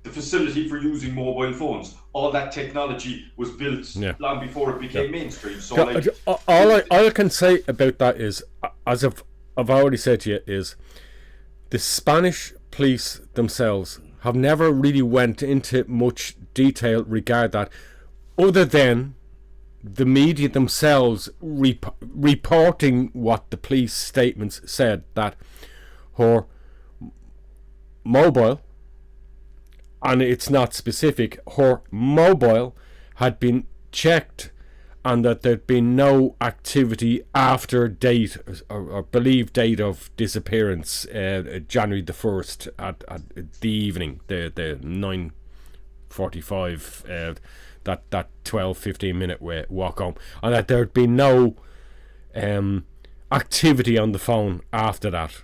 facility for using mobile phones, all that technology was built long before it became mainstream. So like, all I can say about that is, as I've already said to you, is the Spanish police themselves have never really went into much detail regarding that, other than the media themselves reporting what the police statements said, that her mobile, and it's not specific, her mobile had been checked and that there'd been no activity after date or believed date of disappearance, January the 1st at the evening, the 9:45, that 12-15 minute walk home, and that there'd been no activity on the phone after that,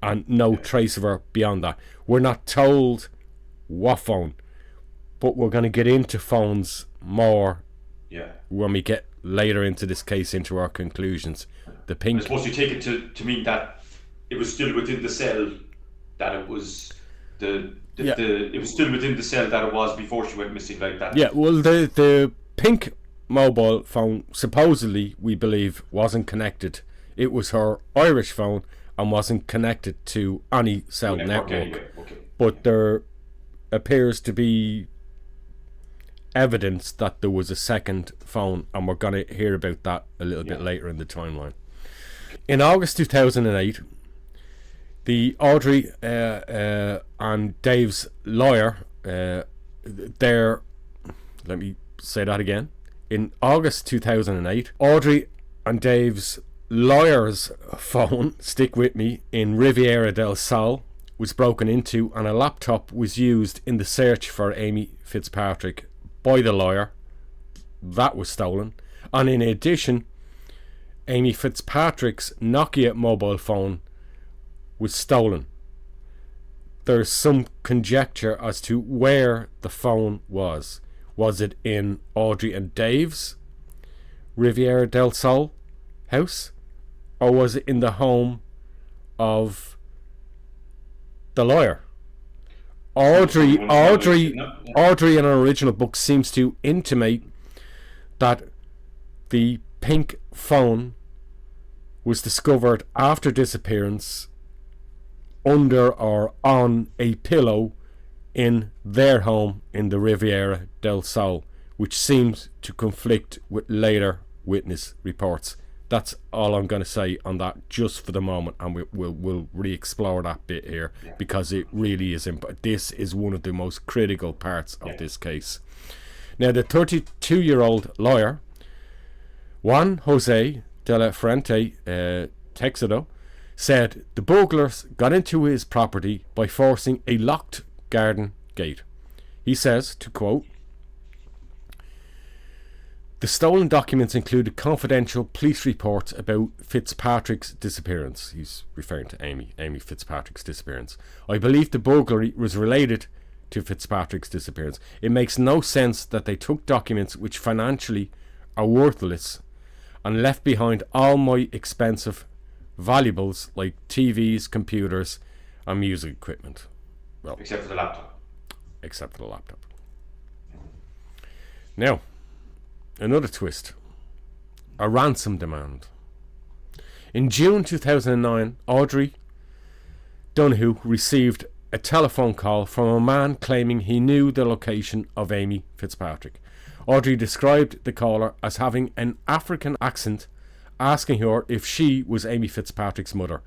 and no trace of her beyond that. We're not told what phone, but we're going to get into phones more when we get later into this case, into our conclusions. The pink, I suppose you take it to mean that it was still within the cell that it was it was still within the cell that it was before she went missing, like that. Yeah, well, the pink mobile phone, supposedly, we believe, wasn't connected. It was her Irish phone and wasn't connected to any cell network. Okay. But there appears to be evidence that there was a second phone, and we're going to hear about that a little bit later in the timeline. In August 2008, the Audrey and Dave's lawyer, let me say that again. In August 2008, Audrey and Dave's lawyer's phone, stick with me, in Riviera del Sol was broken into, and a laptop was used in the search for Amy Fitzpatrick by the lawyer. That was stolen. And in addition, Amy Fitzpatrick's Nokia mobile phone was stolen. There's some conjecture as to where the phone was. Was it in Audrey and Dave's Riviera del Sol house, or was it in the home of the lawyer? Audrey in her original book seems to intimate that the pink phone was discovered after disappearance under or on a pillow in their home in the Riviera del Sol, which seems to conflict with later witness reports. That's all I'm going to say on that just for the moment, and we'll re-explore that bit here, because it really is this is one of the most critical parts of this case. Now, the 32-year-old lawyer, Juan Jose de la Fuente Texedo, said the burglars got into his property by forcing a locked garden gate. He says, to quote, "The stolen documents included confidential police reports about Fitzpatrick's disappearance." He's referring to Amy Fitzpatrick's disappearance. "I believe the burglary was related to Fitzpatrick's disappearance. It makes no sense that they took documents which financially are worthless and left behind all my expensive valuables like TVs, computers and music equipment." Well, except for the laptop. Except for the laptop. Now, another twist. A ransom demand. In June 2009, Audrey Donoghue received a telephone call from a man claiming he knew the location of Amy Fitzpatrick. Audrey described the caller as having an African accent, asking her if she was Amy Fitzpatrick's mother.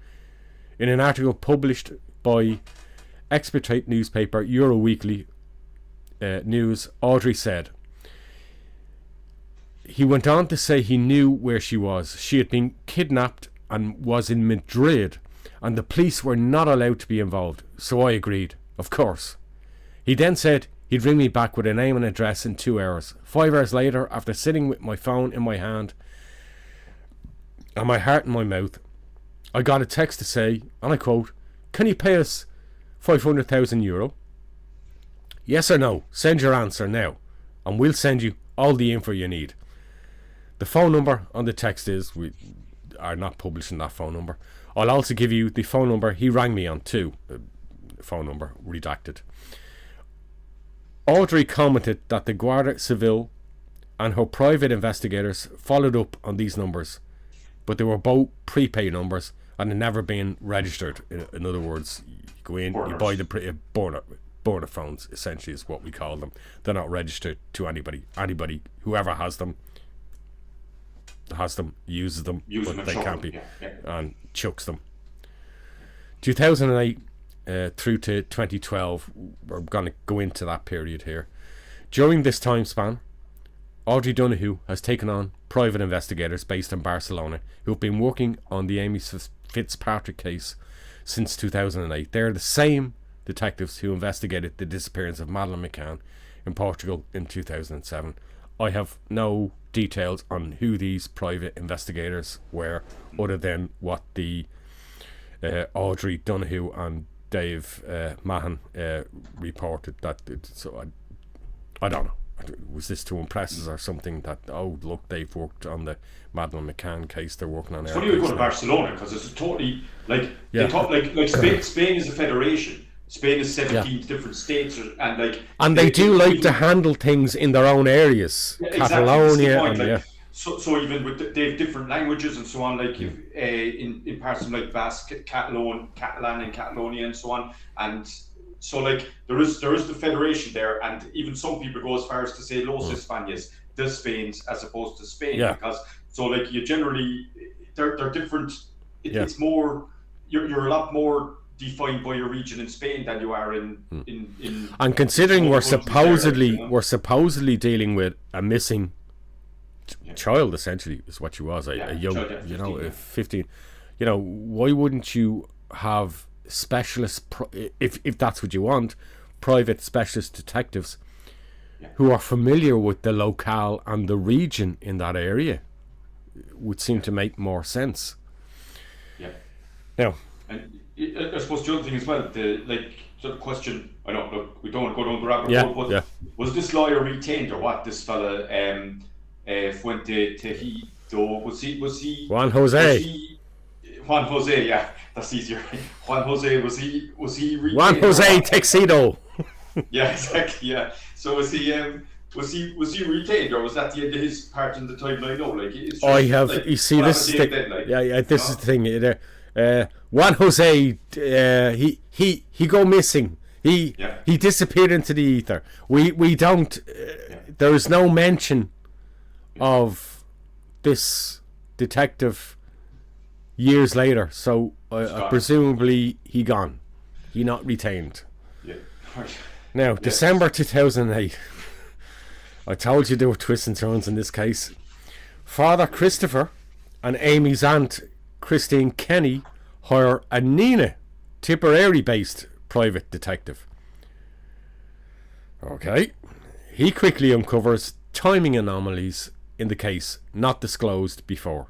In an article published by expatriate newspaper Euroweekly News, Audrey said, he went on to say he knew where she was. She had been kidnapped and was in Madrid, and the police were not allowed to be involved. So I agreed, of course. He then said he'd ring me back with a name and address in 2 hours. 5 hours later, after sitting with my phone in my hand and my heart in my mouth, I got a text to say, and I quote, "Can you pay us €500,000? Yes or no? Send your answer now, and we'll send you all the info you need." The phone number on the text is, we are not publishing that phone number. I'll also give you the phone number he rang me on too. Phone number redacted. Audrey commented that the Guardia Civil and her private investigators followed up on these numbers, but they were both prepaid numbers and had never been registered. In other words, you go in, you buy the burner phones, essentially is what we call them. They're not registered to anybody. Whoever has them, uses them, but they can't be, and chucks them. 2008 through to 2012, we're going to go into that period here. During this time span, Audrey Donoghue has taken on private investigators based in Barcelona who have been working on the Amy Fitzpatrick case since 2008. They're the same detectives who investigated the disappearance of Madeleine McCann in Portugal in 2007. I have no details on who these private investigators were, other than what the Audrey Donoghue and Dave Mahan reported. So I don't know. Was this to impress us or something that, oh look, they've worked on the Madeleine McCann case, they're working on it. It's funny we go to Barcelona, because it's totally like they talk like Spain is a federation. Spain is 17 different states, and they do like to handle things in their own areas. Exactly, Catalonia, and so even with they have different languages and so on. Like if, in parts of like Basque, Catalan, and Catalonia, and so on. And so like there is the federation there, and even some people go as far as to say Los Españas, the Spains, as opposed to Spain, because so like you generally they're different. It's more you're a lot more defined by your region in Spain than you are in and considering we're supposedly dealing with a missing child, essentially is what she was, a young child, 15, why wouldn't you have specialist if that's what you want, private specialist detectives who are familiar with the locale and the region in that area? Would seem to make more sense. Now, and I suppose the other thing as well, the sort of question, I know, look, we don't want to go down the rabbit hole, but was this lawyer retained or what? This fella, Fuente Tejido, was he Juan Jose, yeah, that's easier. Juan Jose, was he retained? Juan Jose Tejido. Yeah, exactly. Yeah. So was he retained, or was that the end of his part in the timeline? No, like it's just, I have. Like, you see, this is this is the thing. Juan Jose, he go missing. He disappeared into the ether. We don't. There is no mention of this detective years later. So presumably he gone. He not retained. Yeah. Now, December 2008. I told you there were twists and turns in this case. Father Christopher and Amy's aunt Christine Kenny hire a Nina, Tipperary-based private detective. Okay. He quickly uncovers timing anomalies in the case not disclosed before.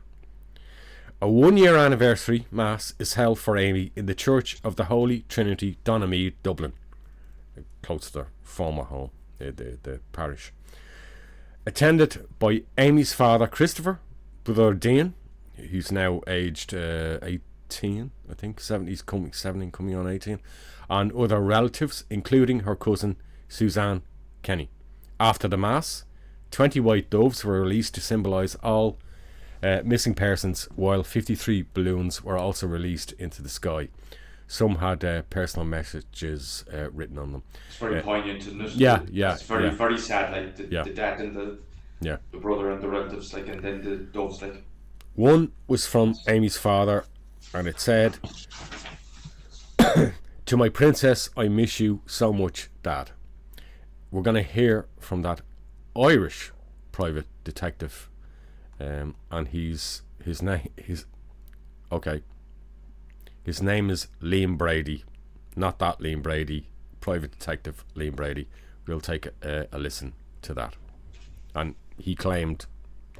A 1-year anniversary mass is held for Amy in the Church of the Holy Trinity, Donaghmede, Dublin, close to their former home, the parish. Attended by Amy's father Christopher, brother Dean, who's now aged 18, I think, 17 coming on 18, and other relatives, including her cousin Suzanne Kenny. After the mass, 20 white doves were released to symbolise all missing persons, while 53 balloons were also released into the sky. Some had personal messages written on them. It's very poignant, isn't it? Yeah. It's very, very sad, like the dad and the brother and the relatives, like, and then the doves, like. One was from Amy's father, and it said, "To my princess, I miss you so much, Dad." We're going to hear from that Irish private detective, and his name is Liam Brady, not that Liam Brady, private detective Liam Brady. We'll take a listen to that. And he claimed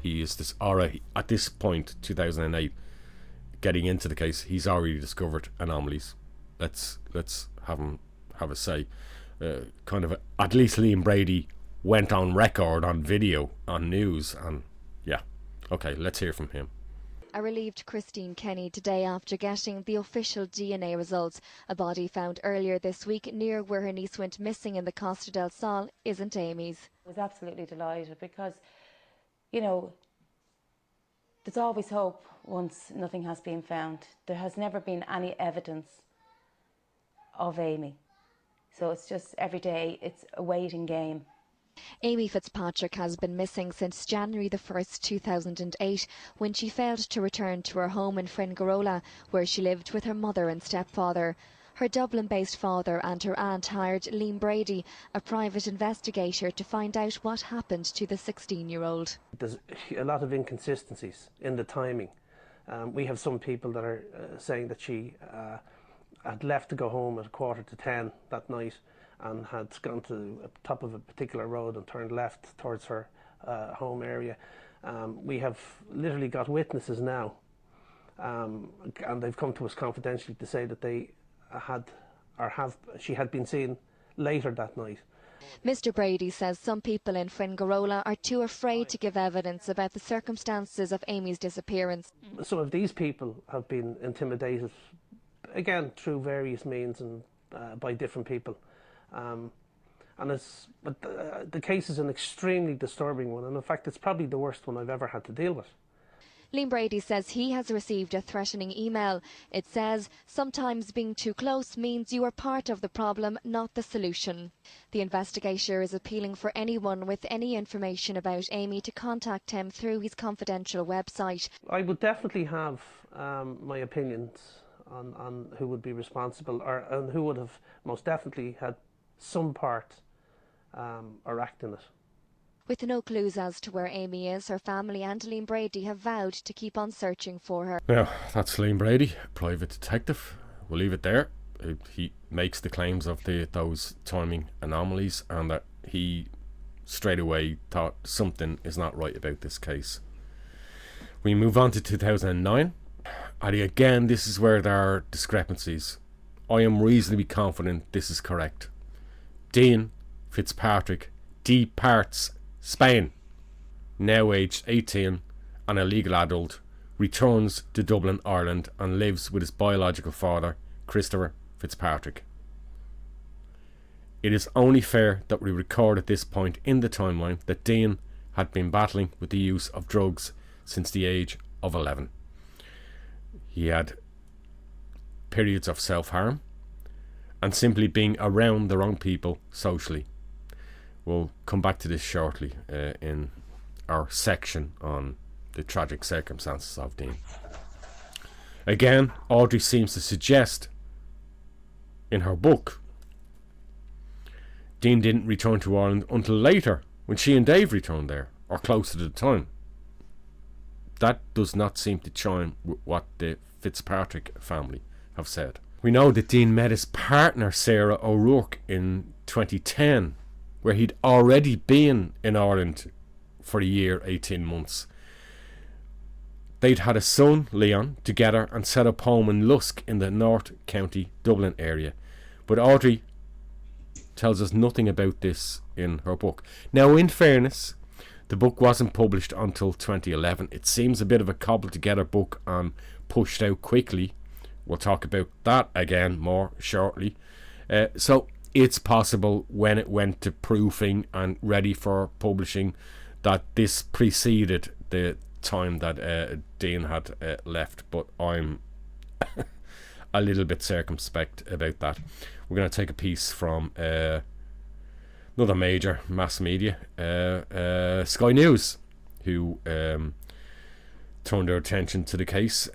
he is this already, at this point, 2008, getting into the case, he's already discovered anomalies. Let's have him have a say. At least Liam Brady went on record, on video, on news, and okay, let's hear from him. A relieved Christine Kenny today after getting the official DNA results. A body found earlier this week near where her niece went missing in the Costa del Sol isn't Amy's. I was absolutely delighted because, you know, there's always hope once nothing has been found. There has never been any evidence of Amy. So it's just every day it's a waiting game. Amy Fitzpatrick has been missing since January the 1st, 2008, when she failed to return to her home in Fringarola, where she lived with her mother and stepfather. Her Dublin-based father and her aunt hired Liam Brady, a private investigator, to find out what happened to the 16-year-old. There's a lot of inconsistencies in the timing. We have some people that are saying that she had left to go home at 9:45 that night, and had gone to the top of a particular road and turned left towards her home area. We have literally got witnesses now, and they've come to us confidentially to say that they she had been seen later that night. Mr. Brady says some people in Fringarola are too afraid to give evidence about the circumstances of Amy's disappearance. Some of these people have been intimidated, again, through various means and by different people. The case is an extremely disturbing one, and in fact it's probably the worst one I've ever had to deal with. Liam Brady says he has received a threatening email. It says, "Sometimes being too close means you are part of the problem, not the solution." The investigator is appealing for anyone with any information about Amy to contact him through his confidential website. I would definitely have my opinions on who would be responsible, and who would have most definitely had some part or act in it. With no clues as to where Amy is, her family and Liam Brady have vowed to keep on searching for her. Now, that's Liam Brady, private detective. We'll leave it there. He makes the claims of those timing anomalies, and that he straight away thought something is not right about this case. We move on to 2009. And again, this is where there are discrepancies. I am reasonably confident this is correct. Dean Fitzpatrick departs Spain, now aged 18 and a legal adult, returns to Dublin, Ireland, and lives with his biological father, Christopher Fitzpatrick. It is only fair that we record at this point in the timeline that Dean had been battling with the use of drugs since the age of 11. He had periods of self-harm and simply being around the wrong people socially. We'll come back to this shortly in our section on the tragic circumstances of Dean. Again, Audrey seems to suggest in her book Dean didn't return to Ireland until later, when she and Dave returned there, or close to the time. That does not seem to chime with what the Fitzpatrick family have said. We know that Dean met his partner Sarah O'Rourke in 2010, where he'd already been in Ireland for a year, 18 months. They'd had a son, Leon, together and set up home in Lusk in the North County, Dublin area. But Audrey tells us nothing about this in her book. Now, in fairness, the book wasn't published until 2011. It seems a bit of a cobbled together book and pushed out quickly We'll talk about that again more shortly. So it's possible when it went to proofing and ready for publishing that this preceded the time that Dean had left, but I'm a little bit circumspect about that. We're going to take a piece from another major mass media, Sky News, who turned their attention to the case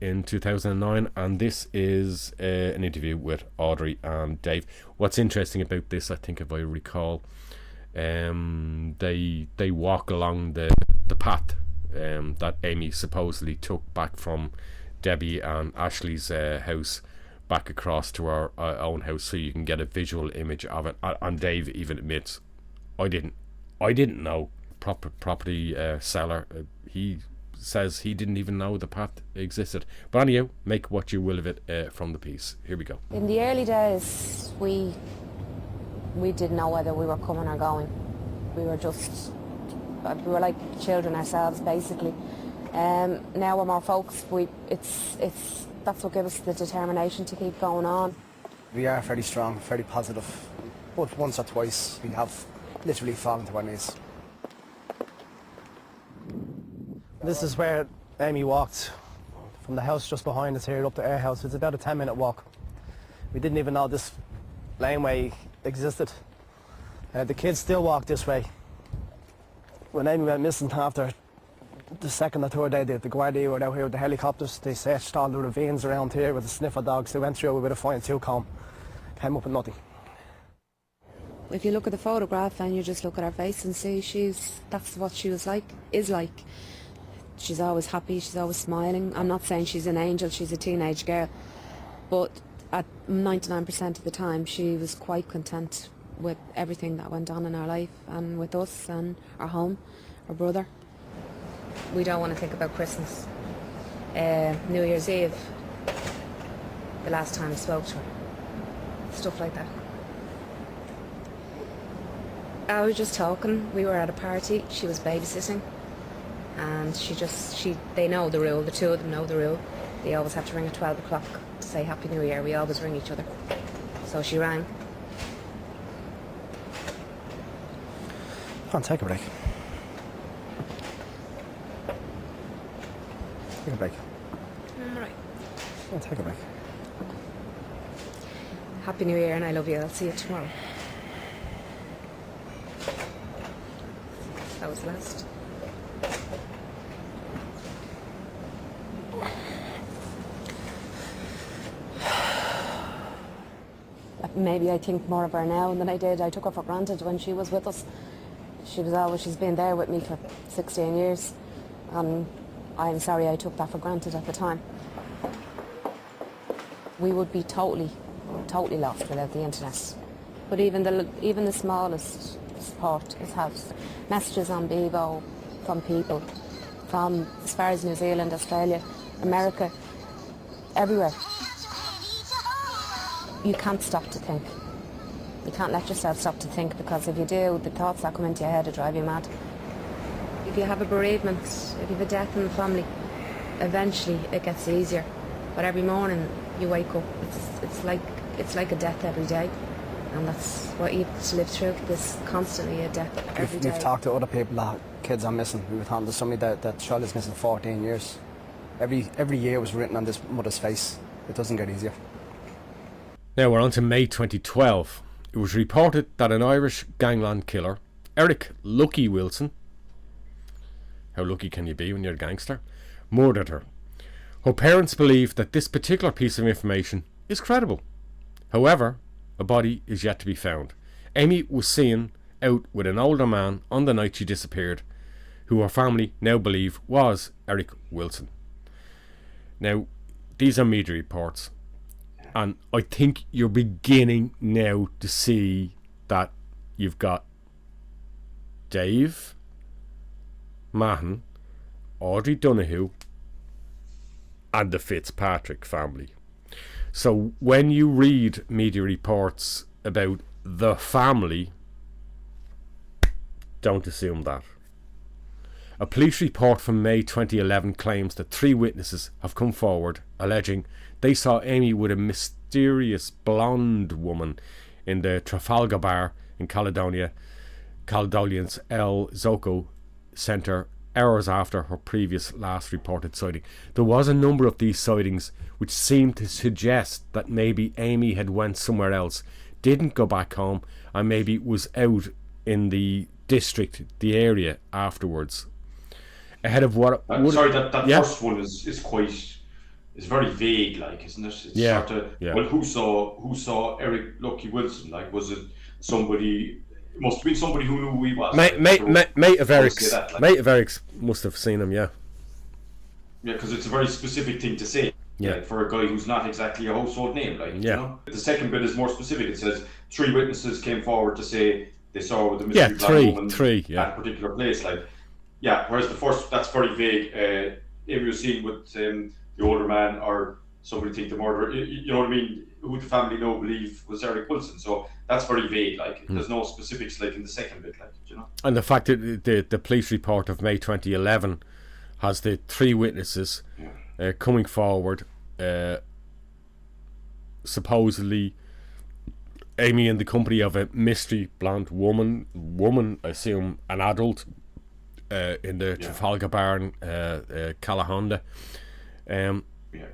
in 2009, and this is an interview with Audrey and Dave. What's interesting about this, I think, if I recall, they walk along the path that Amy supposedly took back from Debbie and Ashley's house back across to our own house, so you can get a visual image of it. And Dave even admits, I didn't know. Property seller, he says he didn't even know the path existed. But anyhow, make what you will of it from the piece. Here we go. In the early days, we didn't know whether we were coming or going. We were like children ourselves, basically. Now we're more focused. That's what gives us the determination to keep going on. We are very strong, very positive. But once or twice, we have literally fallen to our knees. This is where Amy walked from the house just behind us here up to our house. It's about a 10-minute walk. We didn't even know this laneway existed. The kids still walk this way. When Amy went missing after the second or third day, the Guardia were out here with the helicopters. They searched all the ravines around here with the sniffer dogs. They went through with a fine tooth comb, came up with nothing. If you look at the photograph and you just look at her face and see that's what she is like. She's always happy, she's always smiling. I'm not saying she's an angel, she's a teenage girl, but at 99% of the time she was quite content with everything that went on in our life and with us and our home, our brother. We don't want to think about Christmas. New Year's Eve, the last time I spoke to her. Stuff like that. I was just talking, we were at a party, she was babysitting, and they know the rule, the two of them know the rule. They always have to ring at 12 o'clock to say Happy New Year. We always ring each other. So she rang. Come on, take a break. Take a break. I'm alright. Come on, take a break. Happy New Year and I love you. I'll see you tomorrow. That was last. Maybe I think more of her now than I did. I took her for granted when she was with us. She's been there with me for 16 years. I'm sorry I took that for granted at the time. We would be totally lost without the internet. But even the smallest support is had. Messages on Bebo from people from as far as New Zealand, Australia, America, everywhere. You can't stop to think. You can't let yourself stop to think, because if you do, the thoughts that come into your head will drive you mad. If you have a bereavement, if you have a death in the family, eventually it gets easier. But every morning you wake up, it's like a death every day. And that's what you have to live through, this constantly a death every day. We've talked to other people that kids are missing. We were talking to somebody that child is missing 14 years. Every year was written on this mother's face. It doesn't get easier. Now we're on to May 2012. It was reported that an Irish gangland killer, Eric Lucky Wilson, how lucky can you be when you're a gangster, murdered her. Her parents believe that this particular piece of information is credible. However, a body is yet to be found. Amy was seen out with an older man on the night she disappeared, who her family now believe was Eric Wilson. Now, these are media reports, and I think you're beginning now to see that you've got Dave Mahon, Audrey Donoghue, and the Fitzpatrick family. So when you read media reports about the family, don't assume that. A police report from May 2011 claims that 3 witnesses have come forward alleging they saw Amy with a mysterious blonde woman in the Trafalgar Bar in Caledonian's El Zoco Centre hours after her previous last reported sighting. There was a number of these sightings which seemed to suggest that maybe Amy had went somewhere else, didn't go back home, and maybe was out in the district, the area afterwards. Ahead of what... that first one is very vague, like, isn't it? It's sort of, well, who saw Eric Lucky Wilson? Like, was it somebody... It must have been somebody who knew who he was. Mate of Eric's. Mate of Eric's must have seen him, yeah. Yeah, because it's a very specific thing to say. Yeah. Like, for a guy who's not exactly a household name, like, you know? The second bit is more specific. It says 3 witnesses came forward to say they saw her with a mystery blonde woman at a particular place. Like, whereas the first, that's very vague. Amy was seen with the older man, or somebody think the murderer. You know what I mean? Who the family believe was Eric Wilson. So that's very vague. Like, there's no specifics like in the second bit, like, you know. And the fact that the police report of May 2011 has the 3 witnesses coming forward, supposedly Amy in the company of a mystery blonde woman, I assume an adult, in the Trafalgar Bar in Calahonda.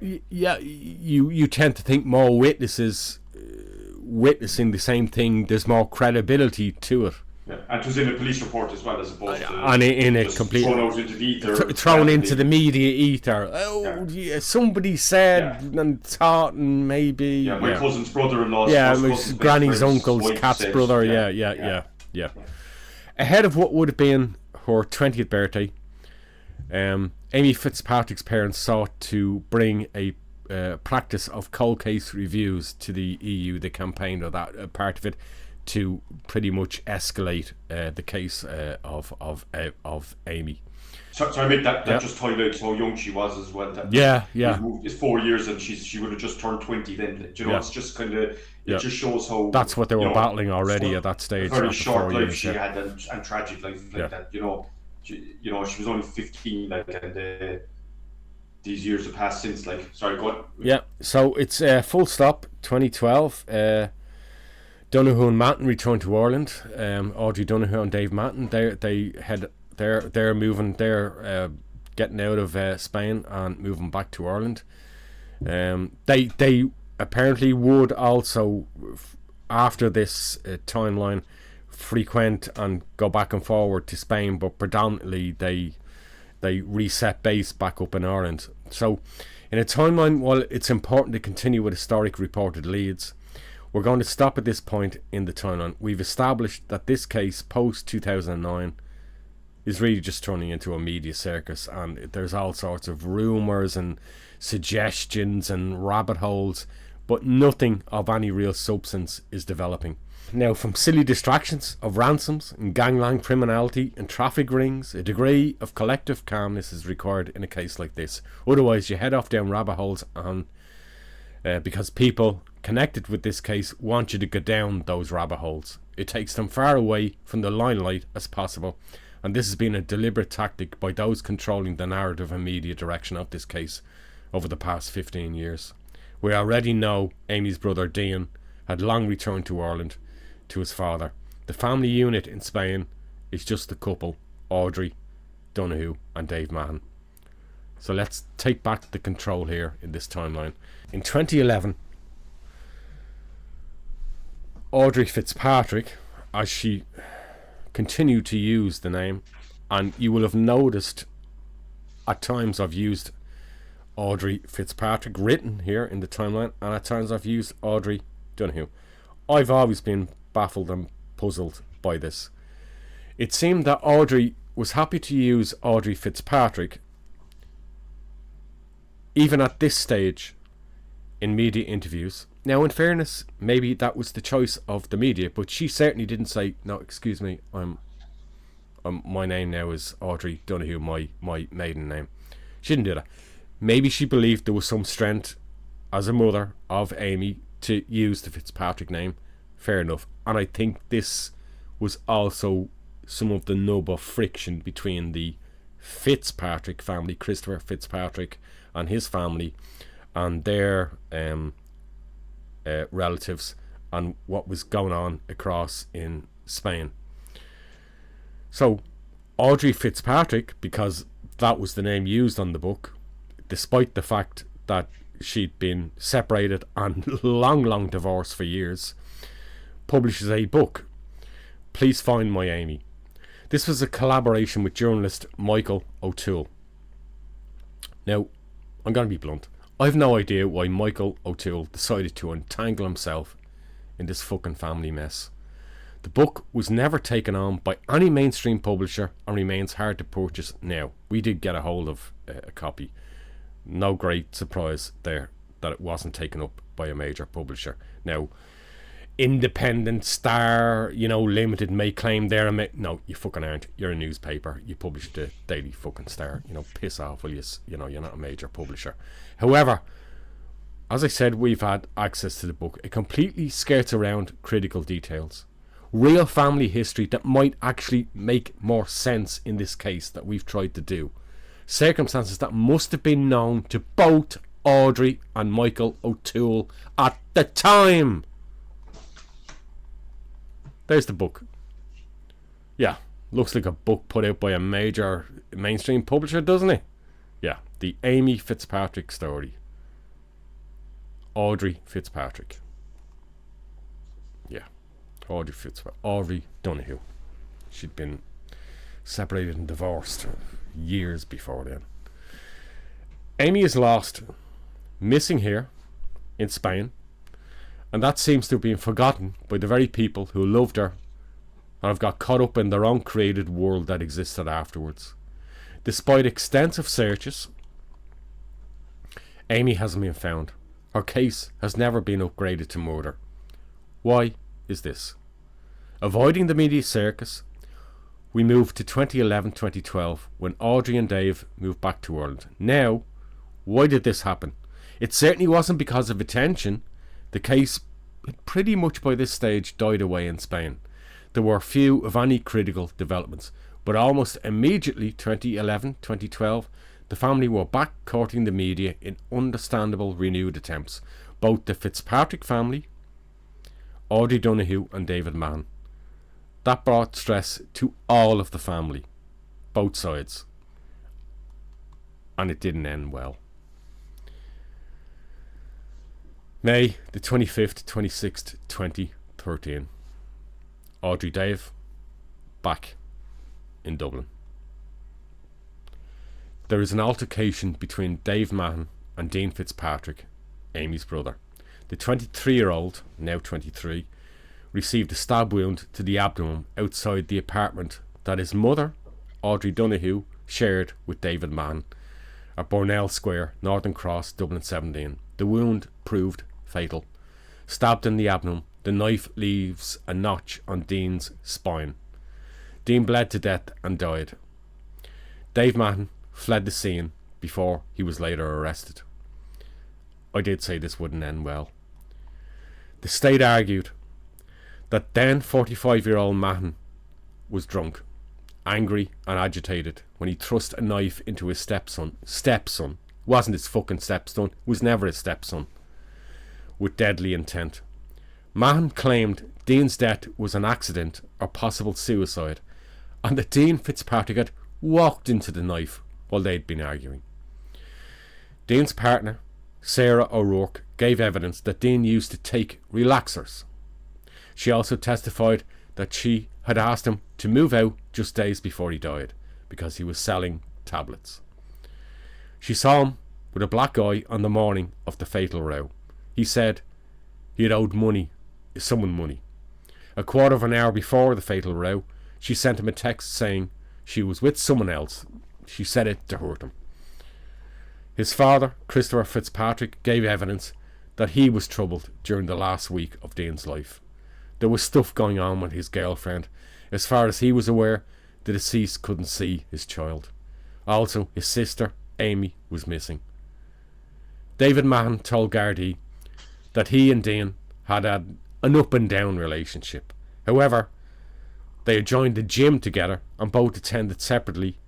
You tend to think more witnesses witnessing the same thing, there's more credibility to it. Yeah, and it was in a police report as well, as opposed to and in a complete thrown out into the ether, thrown into the media ether. Somebody said and thought, and maybe my cousin's brother-in-law, my granny's uncle's cat's brother. Yeah. Ahead of what would have been her 20th birthday, Amy Fitzpatrick's parents sought to bring a practice of cold case reviews to the EU. They campaigned on that part of it to pretty much escalate the case of Amy. So I mean that just highlights how young she was as well. It's 4 years and she would have just turned 20 then. You know, it's just kind of it just shows how that's what they were battling already at that stage. A very short life she had and tragic life like that. You know, she was only 15, like, and these years have passed since. Like, sorry, go on. Yeah, so it's full stop. 2012. Donoghue and Manton returned to Ireland. Audrey Donoghue and Dave Manton. They're moving. They're getting out of Spain and moving back to Ireland. They apparently would also, after this timeline, frequent and go back and forward to Spain, but predominantly they reset base back up in Ireland. So in a timeline, while it's important to continue with historic reported leads, we're going to stop at this point in the timeline. We've established that this case post 2009 is really just turning into a media circus, and there's all sorts of rumours and suggestions and rabbit holes, but nothing of any real substance is developing. Now, from silly distractions of ransoms and gangland criminality and traffic rings, a degree of collective calmness is required in a case like this. Otherwise, you head off down rabbit holes, and because people connected with this case want you to go down those rabbit holes. It takes them far away from the limelight as possible, and this has been a deliberate tactic by those controlling the narrative and media direction of this case over the past 15 years. We already know Amy's brother Dean had long returned to Ireland to his father. The family unit in Spain is just the couple, Audrey Donoghue and Dave Manton. So let's take back the control here in this timeline. In 2011, Audrey Fitzpatrick, as she continued to use the name, and you will have noticed at times I've used Audrey Fitzpatrick written here in the timeline, and at times I've used Audrey Donoghue. I've always been baffled and puzzled by this. It seemed that Audrey was happy to use Audrey Fitzpatrick even at this stage in media interviews. Now, in fairness, maybe that was the choice of the media, but she certainly didn't say, no, excuse me, my name now is Audrey Donoghue, my maiden name. She didn't do that. Maybe she believed there was some strength as a mother of Amy to use the Fitzpatrick name. Fair enough. And I think this was also some of the nub of friction between the Fitzpatrick family, Christopher Fitzpatrick and his family, and their relatives, and what was going on across in Spain. So Audrey Fitzpatrick, because that was the name used on the book, despite the fact that she'd been separated and long divorced for years, publishes a book, Please Find My Amy. This was a collaboration with journalist Michael O'Toole. Now, I'm going to be blunt. I've no idea why Michael O'Toole decided to untangle himself in this fucking family mess. The book was never taken on by any mainstream publisher and remains hard to purchase now. We did get a hold of a copy. No great surprise there that it wasn't taken up by a major publisher. Now, Independent, Star, Limited may claim they're no, you fucking aren't. You're a newspaper. You publish the Daily fucking Star. Piss off, will you? You're not a major publisher. However, as I said, we've had access to the book. It completely skirts around critical details. Real family history that might actually make more sense in this case that we've tried to do. Circumstances that must have been known to both Audrey and Michael O'Toole at the time. There's the book. Yeah, looks like a book put out by a major mainstream publisher, doesn't it? Yeah, the Amy Fitzpatrick story. Audrey Fitzpatrick. Yeah, Audrey Fitzpatrick. Audrey Donoghue. She'd been separated and divorced years before then. Amy is lost, missing here in Spain, and that seems to have been forgotten by the very people who loved her and have got caught up in their own created world that existed afterwards. Despite extensive searches, Amy hasn't been found. Her case has never been upgraded to murder. Why is this? Avoiding the media circus, we moved to 2011-2012 when Audrey and Dave moved back to Ireland. Now, why did this happen? It certainly wasn't because of attention. The case had pretty much by this stage died away in Spain. There were few of any critical developments, but almost immediately, 2011-2012, the family were back courting the media in understandable renewed attempts. Both the Fitzpatrick family, Audrey Donoghue and David Mann. That brought stress to all of the family, both sides, and it didn't end well. May the 25th, 26th, 2013. Audrey Dave back in Dublin. There is an altercation between Dave Mahon and Dean Fitzpatrick, Amy's brother. The 23-year-old, now 23, received a stab wound to the abdomen outside the apartment that his mother, Audrey Donoghue, shared with David Mann at Bornell Square, Northern Cross, Dublin 17. The wound proved fatal. Stabbed in the abdomen, the knife leaves a notch on Dean's spine. Dean bled to death and died. Dave Mahon fled the scene before he was later arrested. I did say this wouldn't end well. The state argued that then 45-year-old Mahon was drunk, angry and agitated when he thrust a knife into his stepson, wasn't his fucking stepson, was never his stepson, with deadly intent. Mahon claimed Dean's death was an accident or possible suicide, and that Dean Fitzpatrick had walked into the knife while they'd been arguing. Dean's partner, Sarah O'Rourke, gave evidence that Dean used to take relaxers. She also testified that she had asked him to move out just days before he died because he was selling tablets. She saw him with a black eye on the morning of the fatal row. He said he had owed someone money. A quarter of an hour before the fatal row, she sent him a text saying she was with someone else. She said it to hurt him. His father, Christopher Fitzpatrick, gave evidence that he was troubled during the last week of Dean's life. There was stuff going on with his girlfriend. As far as he was aware, the deceased couldn't see his child. Also, his sister, Amy, was missing. David Mahon told Gardaí that he and Dean had an up and down relationship. However, they had joined the gym together and both attended separately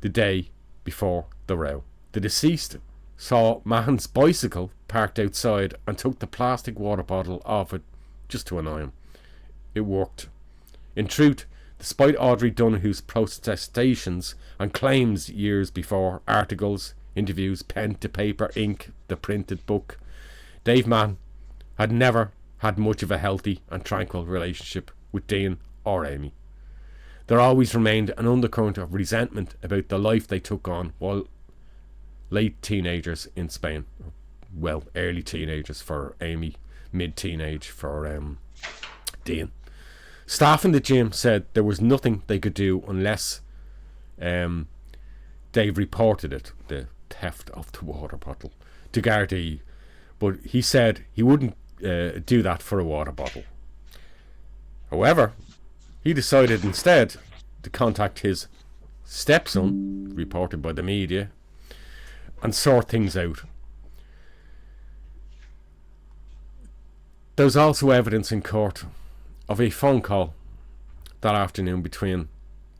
the day before the row. The deceased saw Mahon's bicycle parked outside and took the plastic water bottle off it just to annoy him. It worked. In truth, despite Audrey Donahue's protestations and claims years before, articles, interviews, pen to paper, ink, the printed book, Dave Mahon had never had much of a healthy and tranquil relationship with Dean or Amy. There always remained an undercurrent of resentment about the life they took on while late teenagers in Spain. Well, early teenagers for Amy, mid-teenage for Dean. Staff in the gym said there was nothing they could do unless Dave reported it, the theft of the water bottle, to Gardaí. But he said he wouldn't do that for a water bottle. However, he decided instead to contact his stepson, reported by the media, and sort things out. There's also evidence in court of a phone call that afternoon between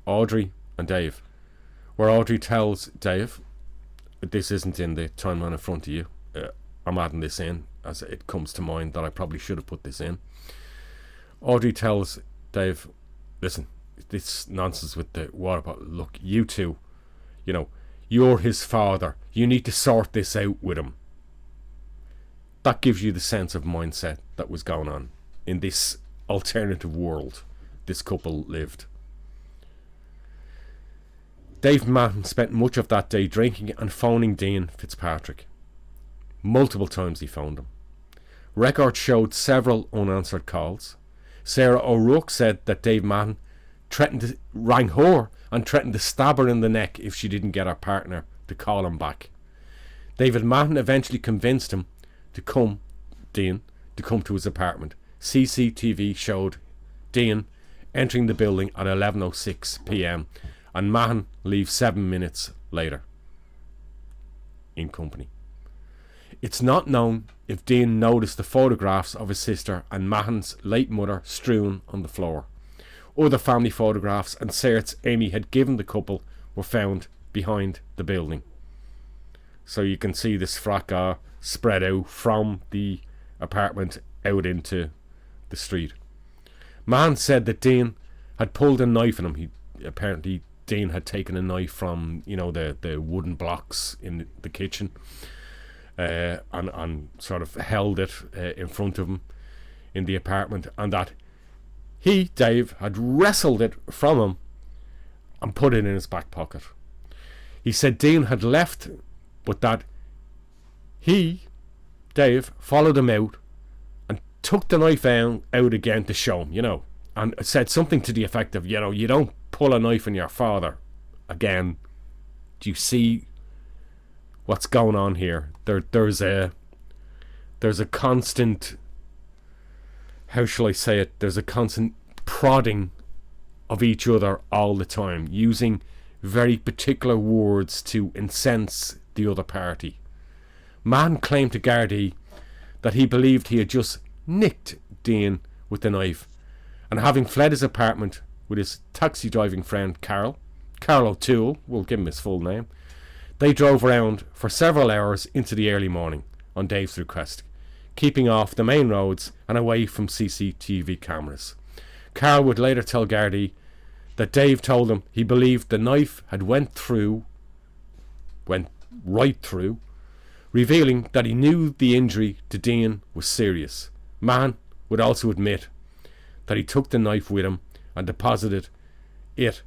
Audrey and Dave, where Audrey tells Dave, this isn't in the timeline in front of you, I'm adding this in as it comes to mind that I probably should have put this in. Audrey tells Dave, listen, this nonsense with the water bottle, look, you two, you know, you're his father, you need to sort this out with him. That gives you the sense of mindset that was going on in this alternative world this couple lived. Dave Mahon spent much of that day drinking and phoning Dean Fitzpatrick. Multiple times he phoned him. Records showed several unanswered calls. Sarah O'Rourke said that Dave Mahon rang her and threatened to stab her in the neck if she didn't get her partner to call him back. David Mahon eventually convinced him Dean to come to his apartment. CCTV showed Dean entering the building at 11:06 p.m. and Mahon leaves 7 minutes later in company. It's not known if Dean noticed the photographs of his sister and Mahon's late mother strewn on the floor. Other family photographs and certs Amy had given the couple were found behind the building. So you can see this fracas spread out from the apartment out into the street. Mahon said that Dean had pulled a knife on him. Apparently Dean had taken a knife from, you know, the wooden blocks in the kitchen and sort of held it in front of him in the apartment, and that he, Dave, had wrestled it from him and put it in his back pocket. He said Dean had left, but that he, Dave, followed him out and took the knife out again to show him, you know, and said something to the effect of, you know, you don't pull a knife on your father again. Do you see what's going on here? There's a constant, how shall I say it, there's a constant prodding of each other all the time, using very particular words to incense the other party. Mahon claimed to Gardaí that he believed he had just nicked Dean with the knife, and having fled his apartment with his taxi driving friend Carol O'Toole, we'll give him his full name, they drove around for several hours into the early morning on Dave's request, keeping off the main roads and away from CCTV cameras. Carl would later tell Gardaí that Dave told him he believed the knife had went right through, revealing that he knew the injury to Dean was serious. Mahon would also admit that he took the knife with him and deposited it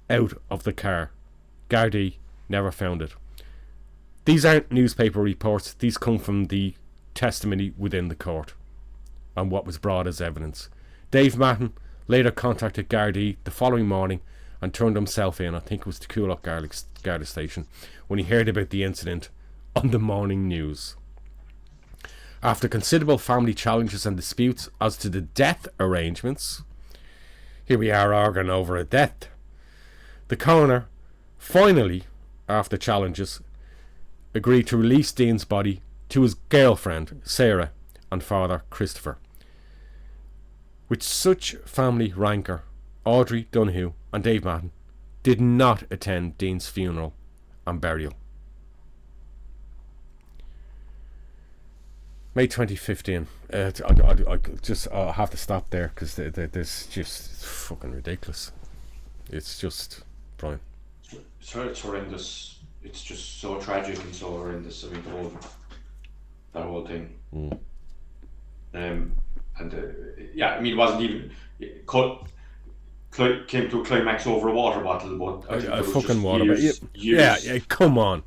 out of the car. Gardaí never found it. These aren't newspaper reports, these come from the testimony within the court and what was brought as evidence. Dave Mahon later contacted Gardaí the following morning and turned himself in, I think it was to Coolock Garda Station, when he heard about the incident on the morning news. After considerable family challenges and disputes as to the death arrangements, here we are arguing over a death, the coroner finally, after challenges, agreed to release Dean's body to his girlfriend Sarah and father Christopher. With such family rancour, Audrey Donohue and Dave Mahon did not attend Dean's funeral and burial. May 2015. I just have to stop there because this just fucking ridiculous. It's just Brian. It's horrendous. It's just so tragic and so horrendous. I mean, that whole thing. Yeah, I mean, it wasn't even came to a climax over a water bottle, but a fucking water bottle. Yeah, come on.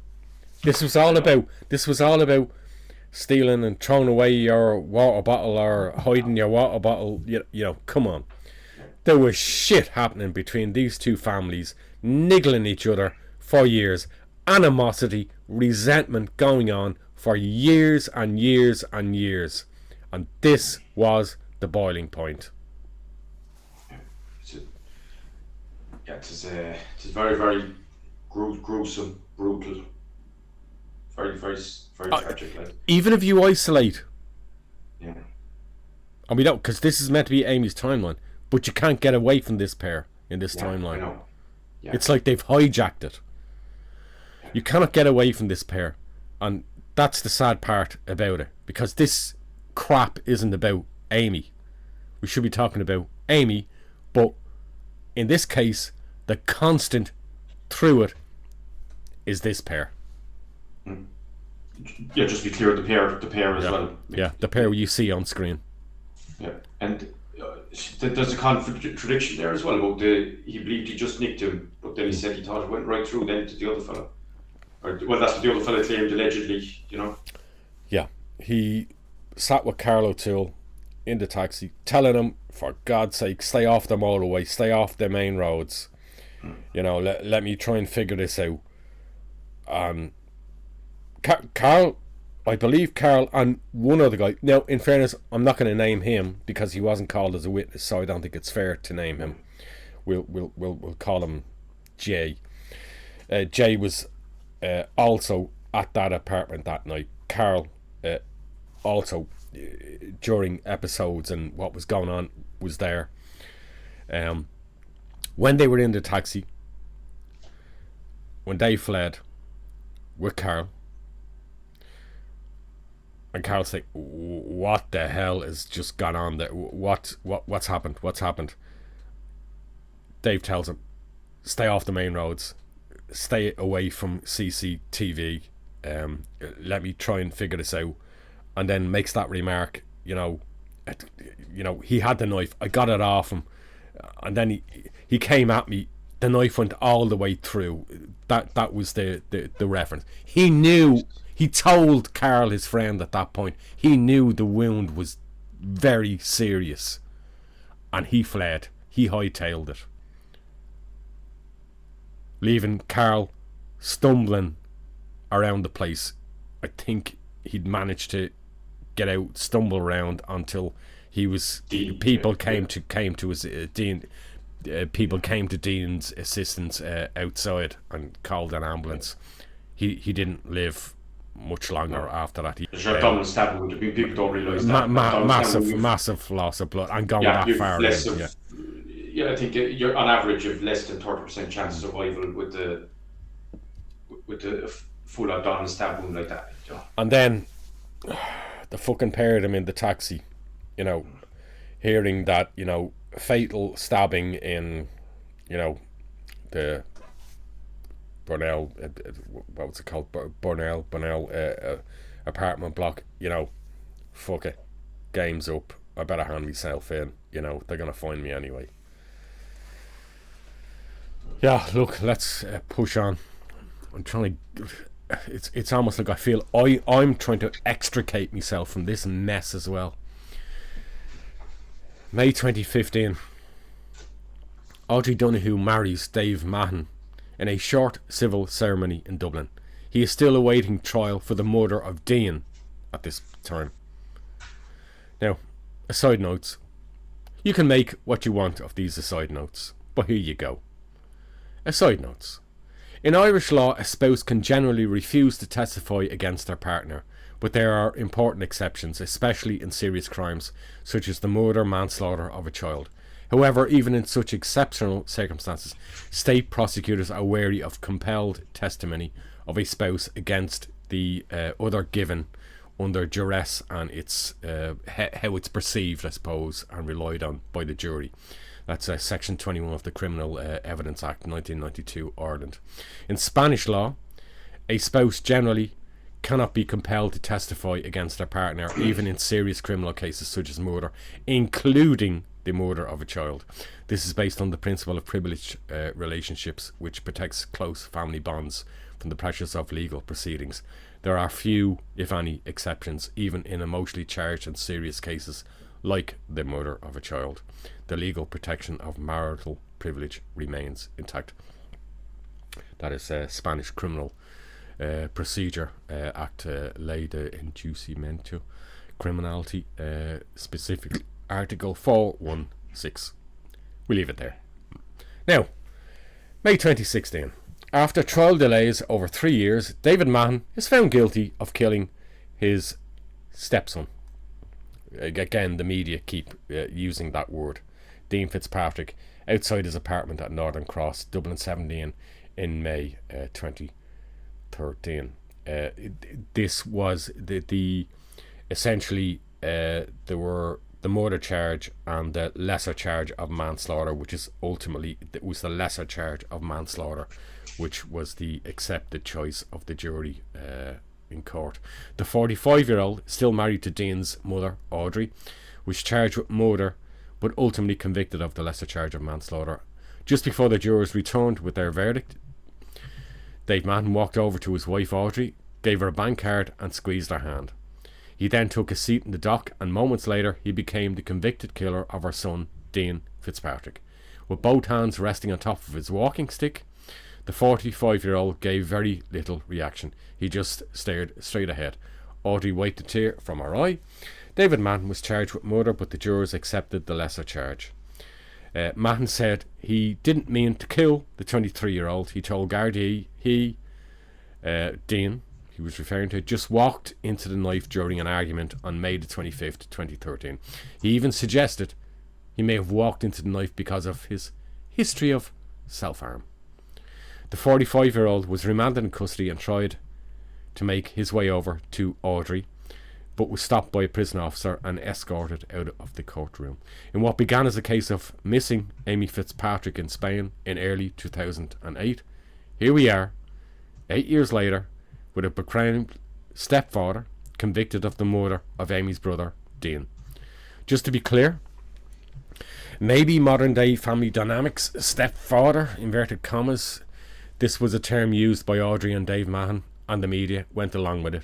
This was all about stealing and throwing away your water bottle or hiding your water bottle. You know, come on. There was shit happening between these two families, niggling each other for years. Animosity, resentment going on for years and years and years. And this was the boiling point. It's very, very gruesome, brutal, very, very, very tragic. Like. Even if you isolate, yeah, and we don't, because this is meant to be Amy's timeline, but you can't get away from this pair in this timeline. I know. Yeah. It's like they've hijacked it. You cannot get away from this pair, and that's the sad part about it, because this crap isn't about Amy. We should be talking about Amy, but in this case, the constant through it is this pair. Yeah, just be clear, the pair as well. Yeah, the pair you see on screen. Yeah, and there's a contradiction there as well about he believed he just nicked him, but then he said he thought it went right through then to the other fella. Well, that's what the other fella claimed allegedly, you know. Yeah, he sat with Carl O'Toole in the taxi, telling him, for God's sake, stay off the motorway, stay off the main roads. You know, let me try and figure this out. Carl, I believe Carl and one other guy. Now, in fairness, I'm not going to name him because he wasn't called as a witness, so I don't think it's fair to name him. We'll call him Jay. Jay was also at that apartment that night. Carl also during episodes and what was going on was there. When they were in the taxi, when they fled with Carl, and Carl's like, what the hell has just gone on there? What's happened? Dave tells him, stay off the main roads, stay away from CCTV, let me try and figure this out. And then makes that remark, you know, he had the knife, I got it off him, and then he came at me, the knife went all the way through. That was the reference. He knew, he told Carl, his friend, at that point, he knew the wound was very serious, and he fled. He hightailed it, leaving Carl stumbling around the place. I think he'd managed to get out, stumble around until he was. People came to his Dean. People came to Dean's assistance outside and called an ambulance. He didn't live much longer after that. Abdominal stab wound. People don't realise that. Massive loss of blood and going that far. Yeah, I think you're on average of less than 30% chance of survival with the full abdominal stab wound like that. You know? And then the fucking pair of them in the taxi, you know, hearing that, you know, fatal stabbing in, you know, the Burnell, what was it called? Burnell apartment block. You know, fuck it, game's up. I better hand myself in. You know, they're gonna find me anyway. Yeah, look, let's push on. I'm trying to. It's almost like I feel I'm trying to extricate myself from this mess as well. May 2015. Audrey Donoghue marries Dave Mahon in a short civil ceremony in Dublin. He is still awaiting trial for the murder of Dean at this time. Now, aside notes. You can make what you want of these aside notes, but here you go. Aside notes. In Irish law, a spouse can generally refuse to testify against their partner, but there are important exceptions, especially in serious crimes, such as the murder, manslaughter of a child. However, even in such exceptional circumstances, state prosecutors are wary of compelled testimony of a spouse against the other given under duress, and it's how it's perceived, I suppose, and relied on by the jury. That's Section 21 of the Criminal Evidence Act 1992, Ireland. In Spanish law, a spouse generally cannot be compelled to testify against their partner, even in serious criminal cases such as murder, including the murder of a child. This is based on the principle of privileged relationships, which protects close family bonds from the pressures of legal proceedings. There are few, if any, exceptions, even in emotionally charged and serious cases like the murder of a child. The legal protection of marital privilege remains intact. That is Spanish Criminal Procedure Act, Ley de Enjuiciamiento Criminality, specifically Article 416. We leave it there. Now, May 2016. After trial delays over 3 years, David Mahon is found guilty of killing his stepson. Again, the media keep using that word. Dean Fitzpatrick, outside his apartment at Northern Cross, Dublin 17, in May 2013. This was the essentially there were the murder charge and the lesser charge of manslaughter, which is ultimately, it was the lesser charge of manslaughter, which was the accepted choice of the jury in court. The 45-year-old, still married to Dean's mother, Audrey, was charged with murder but ultimately convicted of the lesser charge of manslaughter. Just before the jurors returned with their verdict, Dave Mahon walked over to his wife Audrey, gave her a bank card and squeezed her hand. He then took a seat in the dock, and moments later he became the convicted killer of her son, Dean Fitzpatrick. With both hands resting on top of his walking stick, the 45-year-old gave very little reaction. He just stared straight ahead. Audrey wiped a tear from her eye. David Mahon was charged with murder, but the jurors accepted the lesser charge. Mahon said he didn't mean to kill the 23-year-old. He told Gardaí Dean, he was referring to, just walked into the knife during an argument on May the 25th, 2013. He even suggested he may have walked into the knife because of his history of self-harm. The 45-year-old was remanded in custody and tried to make his way over to Audrey, but was stopped by a prison officer and escorted out of the courtroom. In what began as a case of missing Amy Fitzpatrick in Spain in early 2008, here we are, 8 years later, with a proclaimed stepfather convicted of the murder of Amy's brother, Dean. Just to be clear, maybe modern day family dynamics stepfather, inverted commas, this was a term used by Audrey and Dave Mahon, and the media went along with it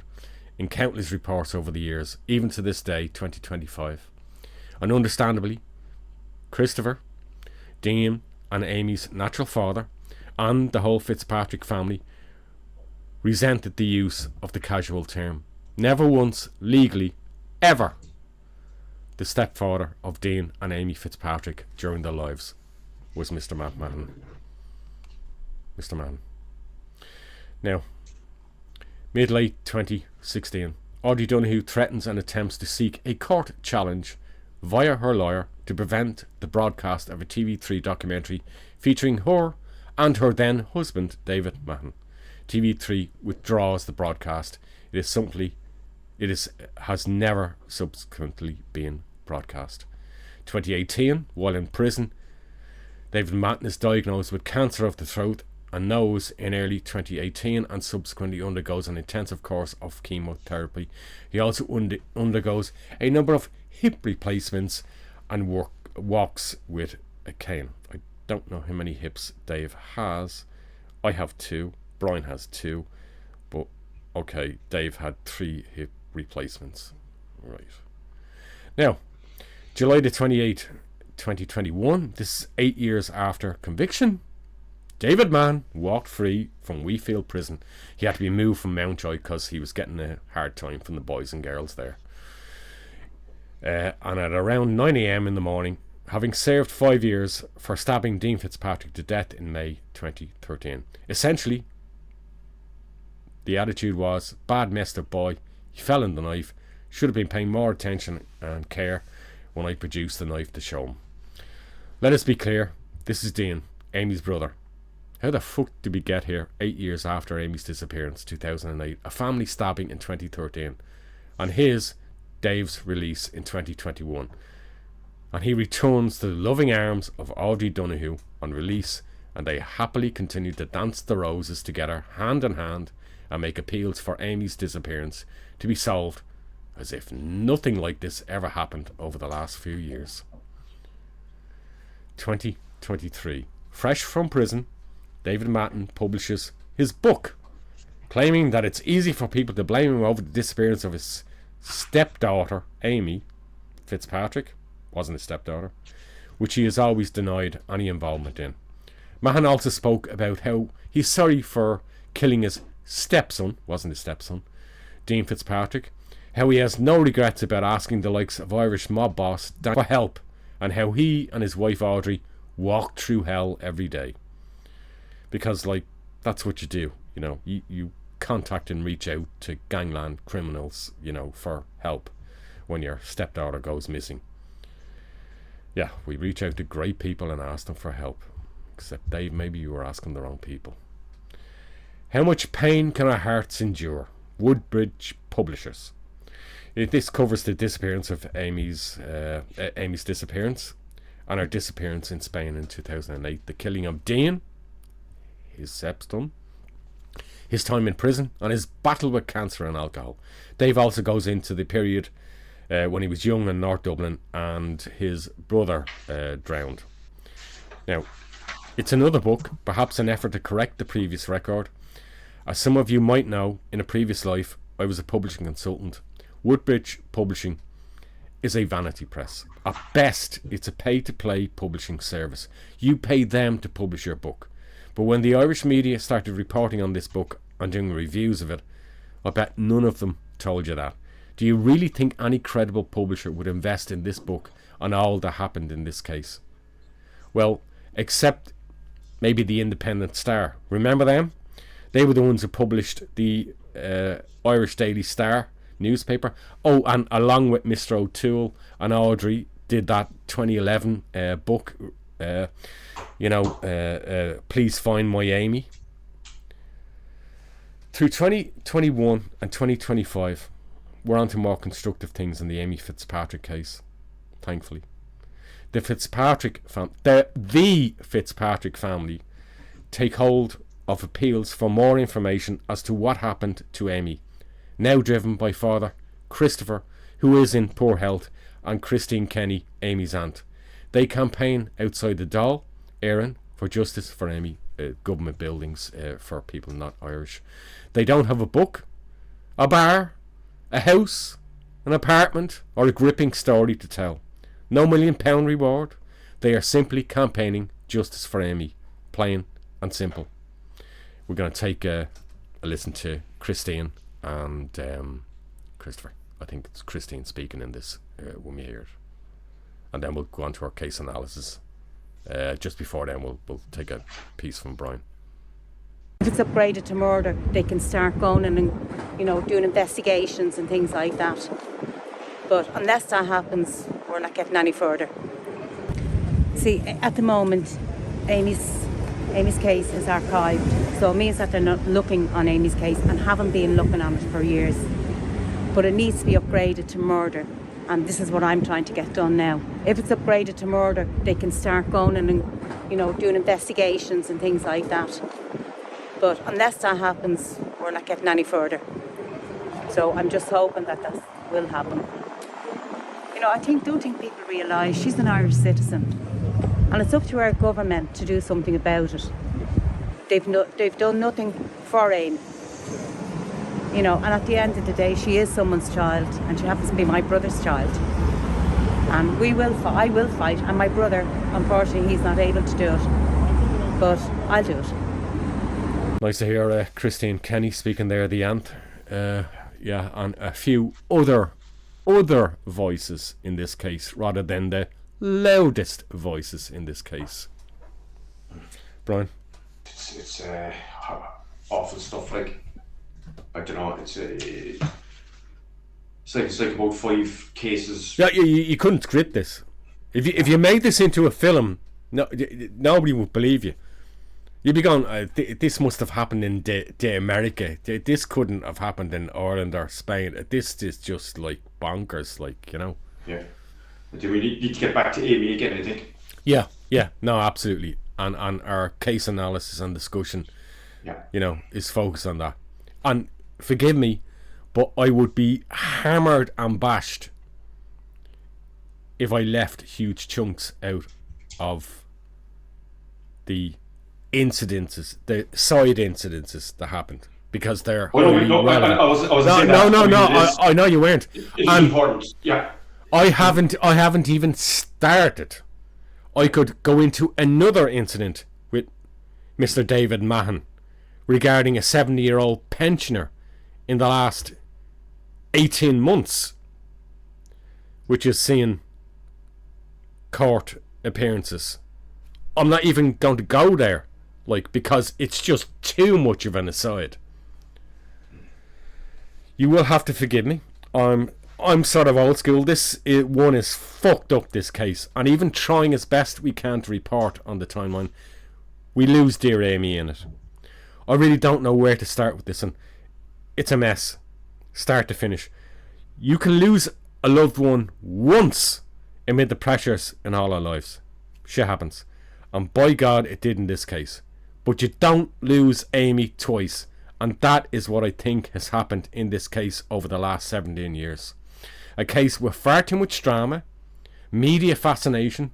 in countless reports over the years, even to this day, 2025. And understandably, Christopher, Dean and Amy's natural father, and the whole Fitzpatrick family resented the use of the casual term. Never once, legally, ever, the stepfather of Dean and Amy Fitzpatrick during their lives was Mr. Mahon. Mr. Mahon. Now, mid-late 2016, Audrey Donoghue threatens and attempts to seek a court challenge via her lawyer to prevent the broadcast of a TV3 documentary featuring her and her then husband, David Mahon. TV3 withdraws the broadcast. Has never subsequently been broadcast. 2018, while in prison, David Mahon is diagnosed with cancer of the throat and nose in early 2018 and subsequently undergoes an intensive course of chemotherapy. He also undergoes a number of hip replacements and walks with a cane. I don't know how many hips Dave has. I have 2. Brian has 2. But okay, Dave had 3 hip replacements. Right. Now, July the 28th, 2021, this is 8 years after conviction. David Mahon walked free from Wheatfield Prison. He had to be moved from Mountjoy because he was getting a hard time from the boys and girls there. And at around 9 a.m. in the morning, having served 5 years for stabbing Dean Fitzpatrick to death in May 2013. Essentially, the attitude was, bad messed up boy, he fell in the knife, should have been paying more attention and care when I produced the knife to show him. Let us be clear, this is Dean, Amy's brother. How the fuck did we get here 8 years after Amy's disappearance, 2008, a family stabbing in 2013, and his, Dave's, release in 2021? And he returns to the loving arms of Audrey Donoghue on release, and they happily continue to dance the roses together, hand in hand, and make appeals for Amy's disappearance to be solved as if nothing like this ever happened over the last few years. 2023. Fresh from prison, David Matten publishes his book, claiming that it's easy for people to blame him over the disappearance of his stepdaughter, Amy Fitzpatrick, wasn't his stepdaughter, which he has always denied any involvement in. Mahan also spoke about how he's sorry for killing his stepson, wasn't his stepson, Dean Fitzpatrick, how he has no regrets about asking the likes of Irish mob boss Dan for help, and how he and his wife Audrey walk through hell every day. Because, like, that's what you do, you know, you contact and reach out to gangland criminals, you know, for help when your stepdaughter goes missing. Yeah, we reach out to great people and ask them for help. Except, Dave, maybe you were asking the wrong people. How much pain can our hearts endure? Woodbridge Publishers. This covers the disappearance of Amy's disappearance, and her disappearance in Spain in 2008, the killing of Dean, his stepson, his time in prison, and his battle with cancer and alcohol. Dave also goes into the period when he was young in North Dublin and his brother drowned. Now, it's another book, perhaps an effort to correct the previous record. As some of you might know, in a previous life, I was a publishing consultant. Woodbridge Publishing is a vanity press. At best, it's a pay-to-play publishing service. You pay them to publish your book. But when the Irish media started reporting on this book and doing reviews of it, I bet none of them told you that. Do you really think any credible publisher would invest in this book and all that happened in this case? Well, except maybe the Independent Star. Remember them? They were the ones who published the Irish Daily Star newspaper. Oh, and along with Mr. O'Toole and Audrey did that 2011 book, Please Find My Amy. Through 2021 and 2025, we're on to more constructive things in the Amy Fitzpatrick case, thankfully. The Fitzpatrick the Fitzpatrick family take hold of appeals for more information as to what happened to Amy, now driven by Father Christopher, who is in poor health, and Christine Kenny, Amy's aunt. They campaign outside the Dáil, Éireann, for justice for Amy, government buildings for people not Irish. They don't have a book, a bar, a house, an apartment, or a gripping story to tell. No £1 million reward. They are simply campaigning justice for Amy, plain and simple. We're going to take a listen to Christine and Christopher. I think it's Christine speaking in this when we hear it. And then we'll go on to our case analysis. Just before then, we'll take a piece from Brian. If it's upgraded to murder, they can start going and doing investigations and things like that. But unless that happens, we're not getting any further. See, at the moment, Amy's case is archived, so it means that they're not looking on Amy's case and haven't been looking on it for years. But it needs to be upgraded to murder, and this is what I'm trying to get done now. If it's upgraded to murder, they can start going and doing investigations and things like that. But unless that happens, we're not getting any further. So I'm just hoping that will happen. I don't think people realise she's an Irish citizen, and it's up to our government to do something about it. They've done nothing for Amy. And at the end of the day, she is someone's child, and she happens to be my brother's child. And I will fight, and my brother, unfortunately, he's not able to do it, but I'll do it. Nice to hear Christine Kenny speaking there, the aunt. And a few other voices in this case, rather than the loudest voices in this case. Brian? It's awful stuff, like, I don't know, it's like about 5 cases. Yeah, you couldn't script this. If you made this into a film, No, nobody would believe you. You'd be going, this must have happened in the America. This couldn't have happened in Ireland or Spain. This is just like bonkers, like, you know. Yeah. Do we need to get back to Amy again, I think? Yeah, no, absolutely. And our case analysis and discussion, you know, is focused on that. And forgive me, but I would be hammered and bashed if I left huge chunks out of the incidences, the side incidences that happened, because they're I know you weren't. It's important. Yeah. I haven't even started. I could go into another incident with Mr. David Mahon regarding a 70-year-old pensioner in the last 18 months, which is seeing court appearances. I'm not even going to go there, like, because it's just too much of an aside. You will have to forgive me. I'm sort of old school. This one is fucked up, this case, and even trying as best we can to report on the timeline, we lose dear Amy in it. I really don't know where to start with this, and it's a mess, start to finish. You can lose a loved one once amid the pressures in all our lives. Shit happens, and by God it did in this case. But you don't lose Amy twice, and that is what I think has happened in this case over the last 17 years. A case with far too much drama, media fascination,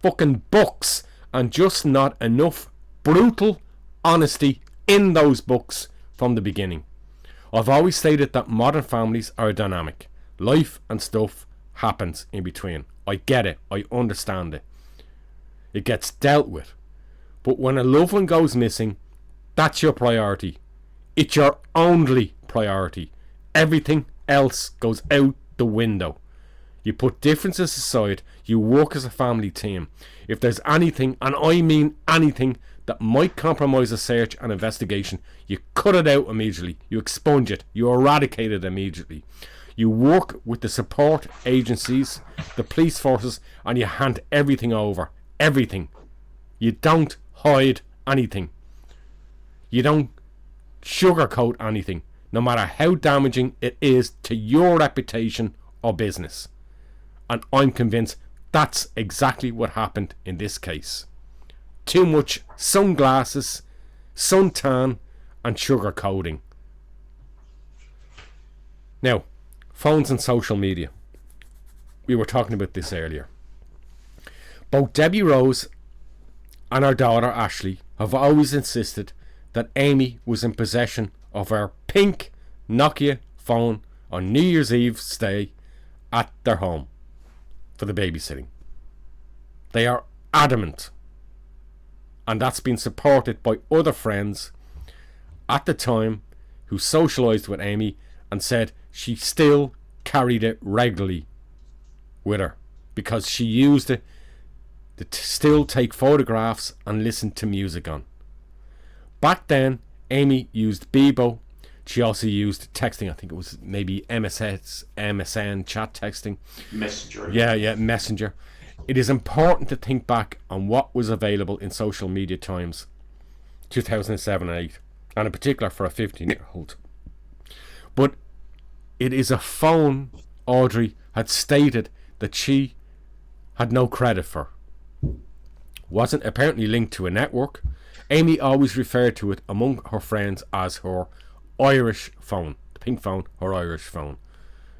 fucking books, and just not enough brutal honesty in those books from the beginning. I've always stated that modern families are dynamic. Life and stuff happens in between. I get it. I understand it. It gets dealt with. But when a loved one goes missing, that's your priority. It's your only priority. Everything else goes out the window. You put differences aside. You work as a family team. If there's anything, and I mean anything, that might compromise a search and investigation, you cut it out immediately. You expunge it. You eradicate it immediately. You work with the support agencies, the police forces, and you hand everything over. Everything. You don't hide anything. You don't sugarcoat anything, no matter how damaging it is to your reputation or business. And I'm convinced that's exactly what happened in this case. Too much sunglasses, suntan, and sugarcoating. Now, phones and social media. We were talking about this earlier. Both Debbie Rose and our daughter Ashley have always insisted that Amy was in possession of her pink Nokia phone on New Year's Eve's day at their home for the babysitting. They are adamant, and that's been supported by other friends at the time who socialised with Amy and said she still carried it regularly with her because she used it to still take photographs and listen to music on. Back then, Amy used Bebo. She also used texting. I think it was maybe MSN chat texting. Messenger. Yeah, Messenger. It is important to think back on what was available in social media times, 2007 and 8, and in particular for a 15-year-old. But it is a phone Audrey had stated that she had no credit for. Wasn't apparently linked to a network. Amy always referred to it among her friends as her Irish phone, the pink phone, her Irish phone,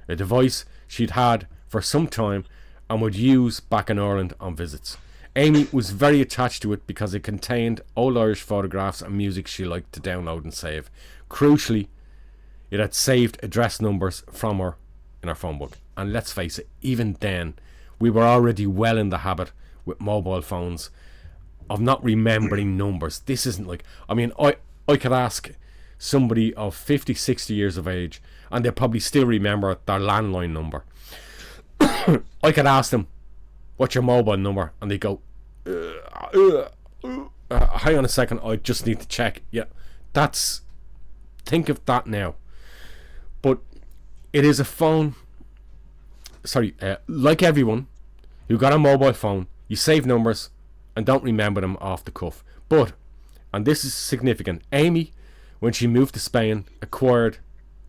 a device she'd had for some time and would use back in Ireland on visits. Amy was very attached to it because it contained old Irish photographs and music she liked to download and save. Crucially, it had saved address numbers from her in her phone book. And let's face it, even then, we were already well in the habit with mobile phones of not remembering numbers. This isn't like, I mean, I could ask somebody of 50, 60 years of age and they'll probably still remember their landline number. I could ask them, what's your mobile number? And they go, hang on a second, I just need to check. Yeah, think of that now. But it is a phone, like everyone who got a mobile phone, you save numbers and don't remember them off the cuff. But, and this is significant, Amy, when she moved to Spain, acquired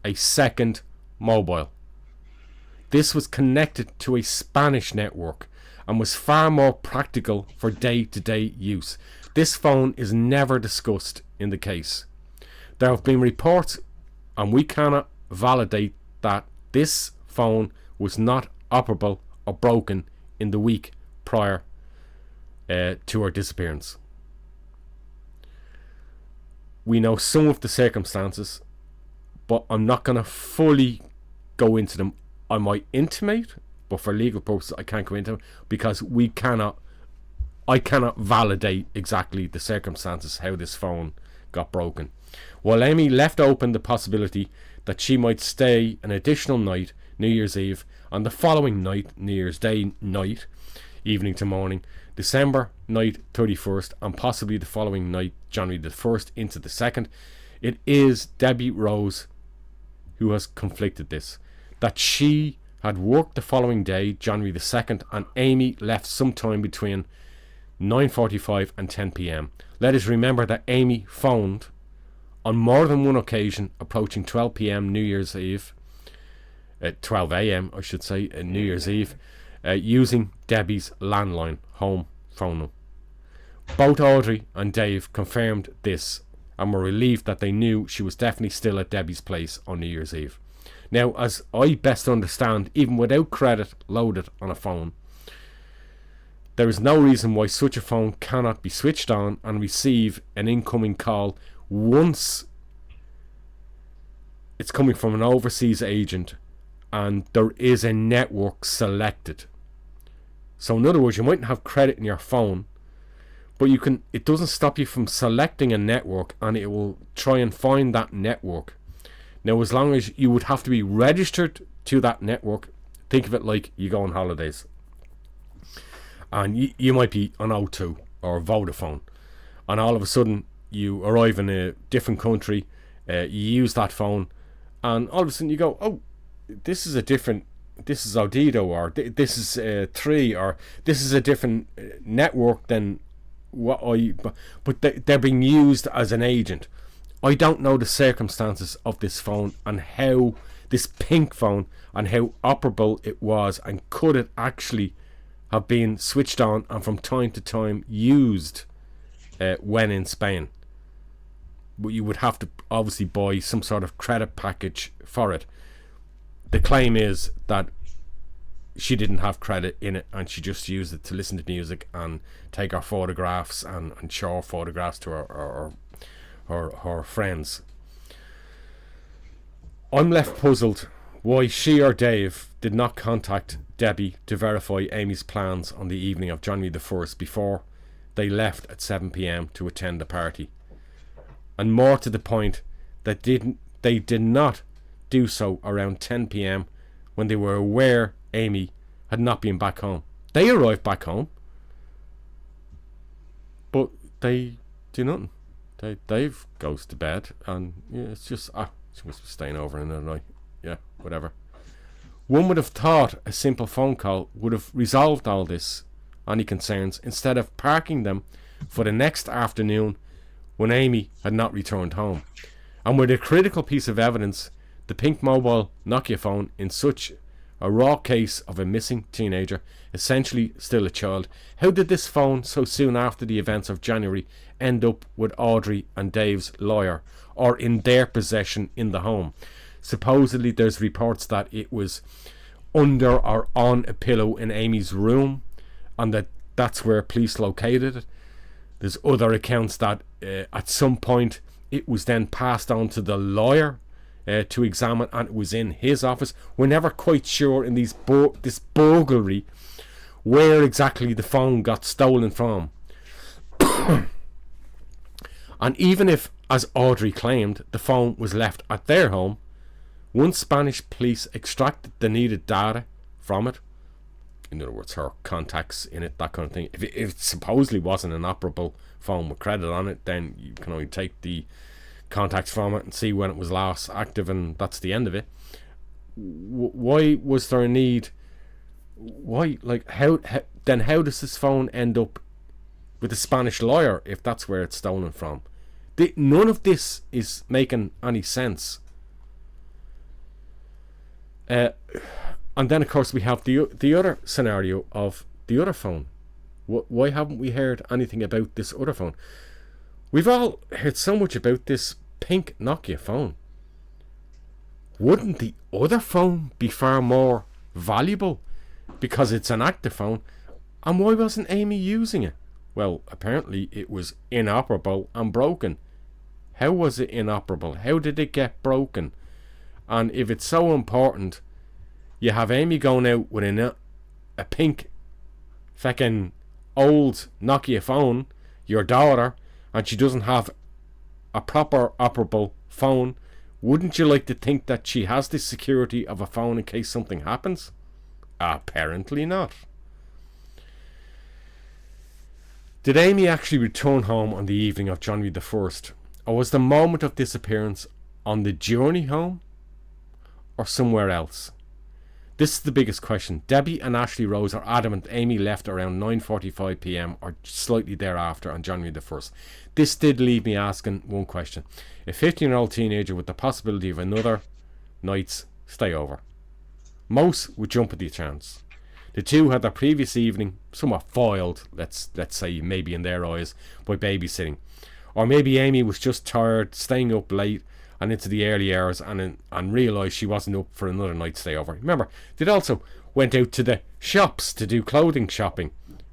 a second mobile. This was connected to a Spanish network and was far more practical for day-to-day use. This phone is never discussed in the case. There have been reports, and we cannot validate, that this phone was not operable or broken in the week prior to her disappearance. We know some of the circumstances, but I'm not going to fully go into them. I might intimate, but for legal purposes I can't go into them, because I cannot validate exactly the circumstances how this phone got broken. While Amy left open the possibility that she might stay an additional night, New Year's Eve, and the following night, New Year's Day night, evening to morning, December night 31st, and possibly the following night, January the 1st into the 2nd, it is Debbie Rose who has conflicted this. That she had worked the following day, January the 2nd, and Amy left sometime between 9:45 and 10 p.m. Let us remember that Amy phoned on more than one occasion approaching 12 p.m. New Year's Eve, 12 a.m. I should say, New Year's Eve, using Debbie's landline home phone number. Both Audrey and Dave confirmed this and were relieved that they knew she was definitely still at Debbie's place on New Year's Eve. Now, as I best understand, even without credit loaded on a phone, there is no reason why such a phone cannot be switched on and receive an incoming call once it's coming from an overseas agent and there is a network selected. So in other words, you mightn't have credit in your phone, but you can. It doesn't stop you from selecting a network, and it will try and find that network. Now, as long as you would have to be registered to that network, think of it like you go on holidays. And you might be on O2 or Vodafone, and all of a sudden you arrive in a different country, you use that phone, and all of a sudden you go, oh, this is Odido, or this is 3, or this is a different network than what but they're being used as an agent. I don't know the circumstances of this phone and how this pink phone and how operable it was, and could it actually have been switched on and from time to time used when in Spain. But you would have to obviously buy some sort of credit package for it. The claim is that she didn't have credit in it and she just used it to listen to music and take our photographs and show our photographs to her friends. I'm left puzzled why she or Dave did not contact Debbie to verify Amy's plans on the evening of January the 1st before they left at 7 p.m. to attend the party. And more to the point, that they did not do so around 10 p.m. when they were aware Amy had not been back home. They arrived back home, but they do nothing. Dave goes to bed, and yeah, it's just she must be staying over another night. Yeah, whatever. One would have thought a simple phone call would have resolved all this, any concerns, instead of parking them for the next afternoon when Amy had not returned home. And with a critical piece of evidence, the pink mobile Nokia phone, in such a raw case of a missing teenager, essentially still a child, how did this phone so soon after the events of January end up with Audrey and Dave's lawyer, or in their possession in the home? Supposedly there's reports that it was under or on a pillow in Amy's room, and that's where police located it. There's other accounts that at some point it was then passed on to the lawyer to examine, and it was in his office. We're never quite sure in this burglary where exactly the phone got stolen from. And even if, as Audrey claimed, the phone was left at their home, once Spanish police extracted the needed data from it, in other words, her contacts in it, that kind of thing, if it supposedly wasn't an operable phone with credit on it, then you can only take the contacts from it and see when it was last active, and that's the end of it. Why was there a need? Why, like, how does this phone end up with a Spanish lawyer if that's where it's stolen from. None of this is making any sense. And then, of course, we have the other scenario of the other phone. Why haven't we heard anything about this other phone? We've all heard so much about this pink Nokia phone. Wouldn't the other phone be far more valuable because it's an active phone? And why wasn't Amy using it? Well, apparently it was inoperable and broken. How was it inoperable? How did it get broken? And if it's so important, you have Amy going out with a pink fucking old Nokia phone, your daughter, and she doesn't have a proper operable phone. Wouldn't you like to think that she has the security of a phone in case something happens? Apparently not. Did Amy actually return home on the evening of January the 1st? Or was the moment of disappearance on the journey home? Or somewhere else? This is the biggest question. Debbie and Ashley Rose are adamant Amy left around 9:45 p.m. or slightly thereafter on January the 1st. This did leave me asking one question. A 15-year-old teenager with the possibility of another night's stay over. Most would jump at the chance. The two had their previous evening somewhat foiled, let's say, maybe in their eyes, by babysitting. Or maybe Amy was just tired, staying up late and into the early hours and realised she wasn't up for another night's stay over. Remember, they'd also went out to the shops to do clothing shopping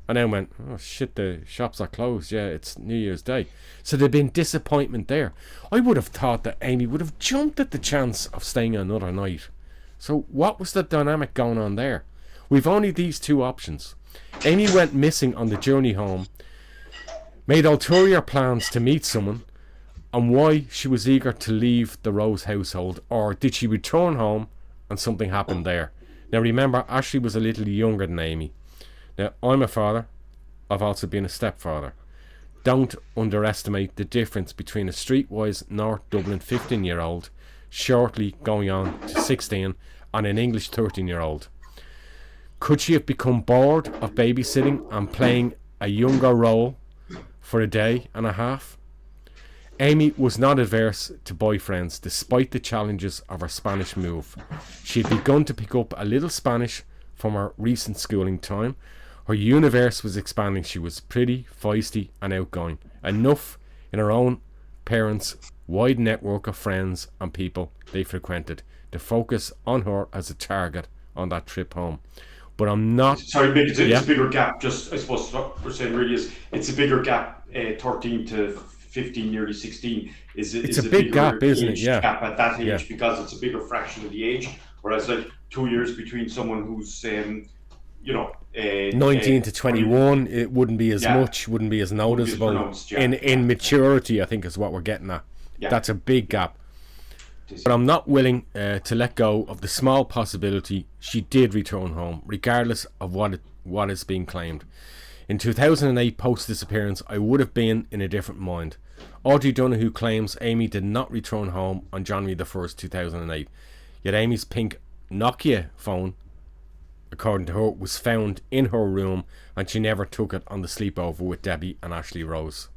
and then went, oh shit, the shops are closed, yeah, it's New Year's Day. So there'd been disappointment there. I would have thought that Amy would have jumped at the chance of staying another night. So what was the dynamic going on there? We've only these two options. Amy went missing on the journey home, made ulterior plans to meet someone, and why she was eager to leave the Rose household, or did she return home and something happened there? Now remember, Ashley was a little younger than Amy. Now I'm a father, I've also been a stepfather. Don't underestimate the difference between a streetwise North Dublin 15-year-old, shortly going on to 16, and an English 13-year-old. Could she have become bored of babysitting and playing a younger role for a day and a half? Amy was not averse to boyfriends despite the challenges of her Spanish move. She had begun to pick up a little Spanish from her recent schooling time. Her universe was expanding. She was pretty, feisty and outgoing. Enough in her own parents' wide network of friends and people they frequented to focus on her as a target on that trip home. But I'm not... Sorry, Mick, it's a bigger gap. Just, I suppose what we're saying really is it's a bigger gap, 13 to 15, nearly 16. It's a big gap, isn't it? Yeah. Gap at that age because it's a bigger fraction of the age. Whereas like 2 years between someone who's, 19 to 21, it wouldn't be as much, wouldn't be as noticeable. In maturity, I think is what we're getting at. Yeah. That's a big gap. But I'm not willing to let go of the small possibility she did return home, regardless of what is being claimed. In 2008, post-disappearance, I would have been in a different mind. Audrey Donoghue claims Amy did not return home on January the 1st, 2008. Yet Amy's pink Nokia phone, according to her, was found in her room and she never took it on the sleepover with Debbie and Ashley Rose,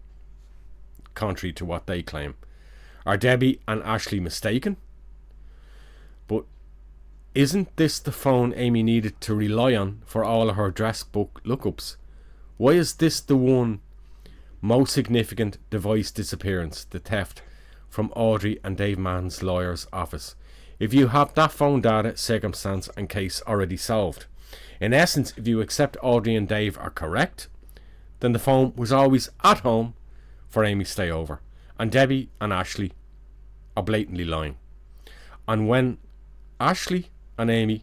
contrary to what they claim. Are Debbie and Ashley mistaken? But isn't this the phone Amy needed to rely on for all of her address book lookups? Why is this the one most significant device disappearance, the theft, from Audrey and Dave Mann's lawyer's office? If you have that phone data, circumstance and case already solved. In essence, if you accept Audrey and Dave are correct, then the phone was always at home for Amy's stay over. And Debbie and Ashley are blatantly lying. And when Ashley and Amy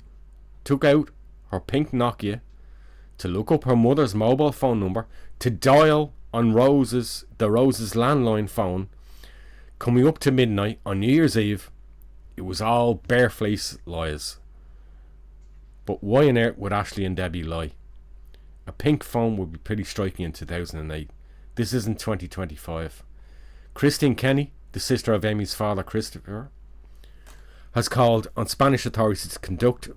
took out her pink Nokia to look up her mother's mobile phone number, to dial on the Rose's landline phone, coming up to midnight on New Year's Eve, it was all barefaced lies. But why on earth would Ashley and Debbie lie? A pink phone would be pretty striking in 2008. This isn't 2025. Christine Kenny, the sister of Amy's father Christopher, has called on Spanish authorities to conduct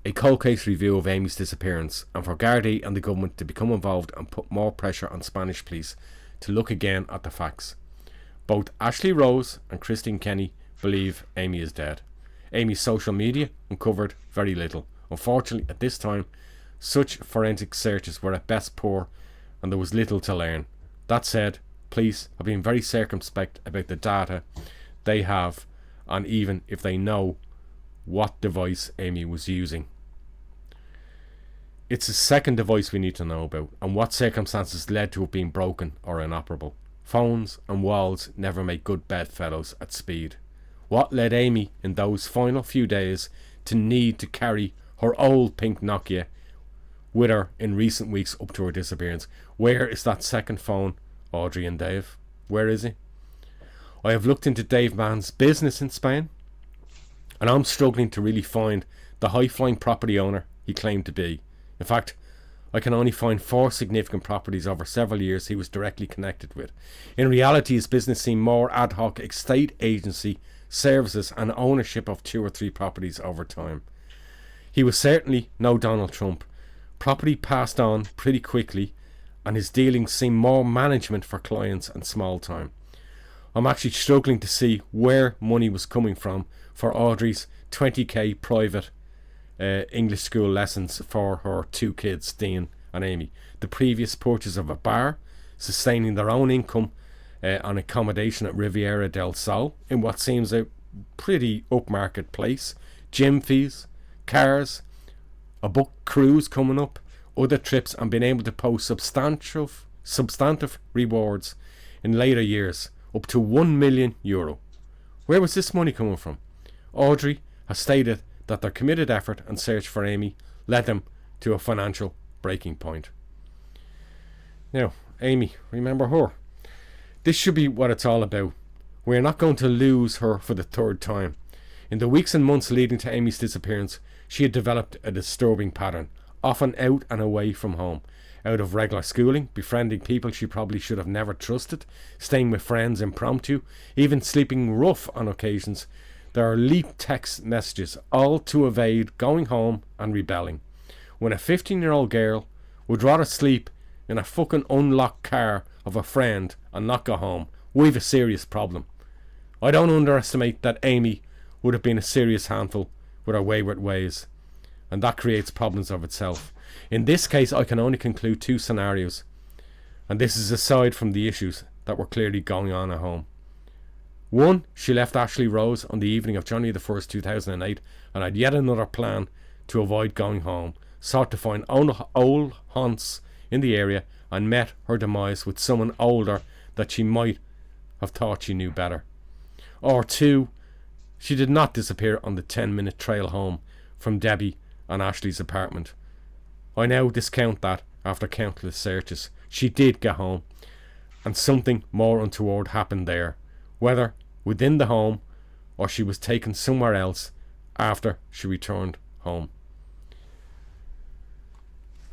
a cold case review of Amy's disappearance, and for Gardaí and the government to become involved and put more pressure on Spanish police to look again at the facts. Both Ashley Rose and Christine Kenny believe Amy is dead. Amy's social media uncovered very little. Unfortunately, at this time, such forensic searches were at best poor, and there was little to learn. That said, police have been very circumspect about the data they have, and even if they know what device Amy was using. It's the second device we need to know about, and what circumstances led to it being broken or inoperable. Phones and walls never make good bedfellows at speed. What led Amy in those final few days to need to carry her old pink Nokia with her in recent weeks up to her disappearance? Where is that second phone, Audrey and Dave? Where is he? I have looked into Dave Mann's business in Spain, and I'm struggling to really find the high-flying property owner he claimed to be. In fact, I can only find 4 significant properties over several years he was directly connected with. In reality, his business seemed more ad hoc estate agency services and ownership of 2 or 3 properties over time. He was certainly no Donald Trump. Property passed on pretty quickly, and his dealings seemed more management for clients and small time. I'm actually struggling to see where money was coming from for Audrey's 20k private English school lessons for her 2 kids, Dean and Amy, the previous purchase of a bar, sustaining their own income on accommodation at Riviera del Sol in what seems a pretty upmarket place, gym fees, cars, a book cruise coming up, other trips, and being able to post substantive rewards in later years, up to €1 million. Where was this money coming from? Audrey has stated that their committed effort and search for Amy led them to a financial breaking point. Now, Amy, remember her. This should be what it's all about. We're not going to lose her for the 3rd time. In the weeks and months leading to Amy's disappearance, she had developed a disturbing pattern, often out and away from home, out of regular schooling, befriending people she probably should have never trusted, staying with friends impromptu, even sleeping rough on occasions. There are leaked text messages, all to evade going home and rebelling. When a 15-year-old girl would rather sleep in a fucking unlocked car of a friend and not go home, we've a serious problem. I don't underestimate that Amy would have been a serious handful with her wayward ways, and that creates problems of itself. In this case, I can only conclude 2 scenarios, and this is aside from the issues that were clearly going on at home. 1, she left Ashley Rose on the evening of January the 1st, 2008, and had yet another plan to avoid going home, sought to find old haunts in the area, and met her demise with someone older that she might have thought she knew better. Or 2, she did not disappear on the 10-minute trail home from Debbie and Ashley's apartment. I now discount that after countless searches. She did get home, and something more untoward happened there, whether within the home or she was taken somewhere else after she returned home.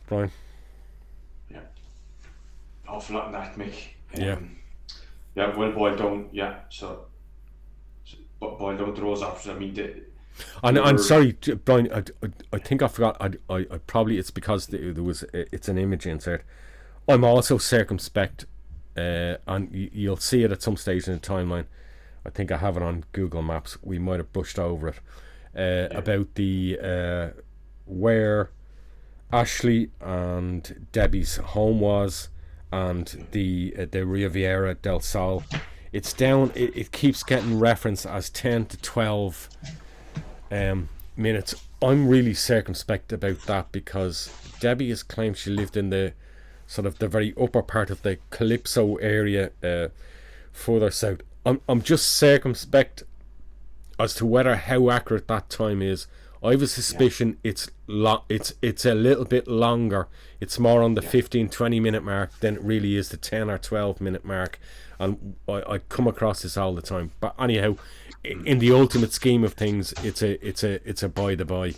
Brian? Yeah. Awful lot in that, Mick. Yeah. Yeah, well boiled down, yeah. So boiled down to those options. I mean, I'm sorry, Brian. I think I forgot. I probably it's because there was it's an image insert. I'm also circumspect, and you'll see it at some stage in the timeline. I think I have it on Google Maps. We might have brushed over it about the where Ashley and Debbie's home was, and the Riviera del Sol. It's down. It keeps getting referenced as 10 to 12 minutes. I'm really circumspect about that because Debbie has claimed she lived in the sort of the very upper part of the Calypso area, further south. I'm just circumspect as to whether how accurate that time is. I have a suspicion it's a little bit longer. It's more on the 15-20 minute mark than it really is the 10 or 12 minute mark, and I come across this all the time. But anyhow, in the ultimate scheme of things, it's a by the by.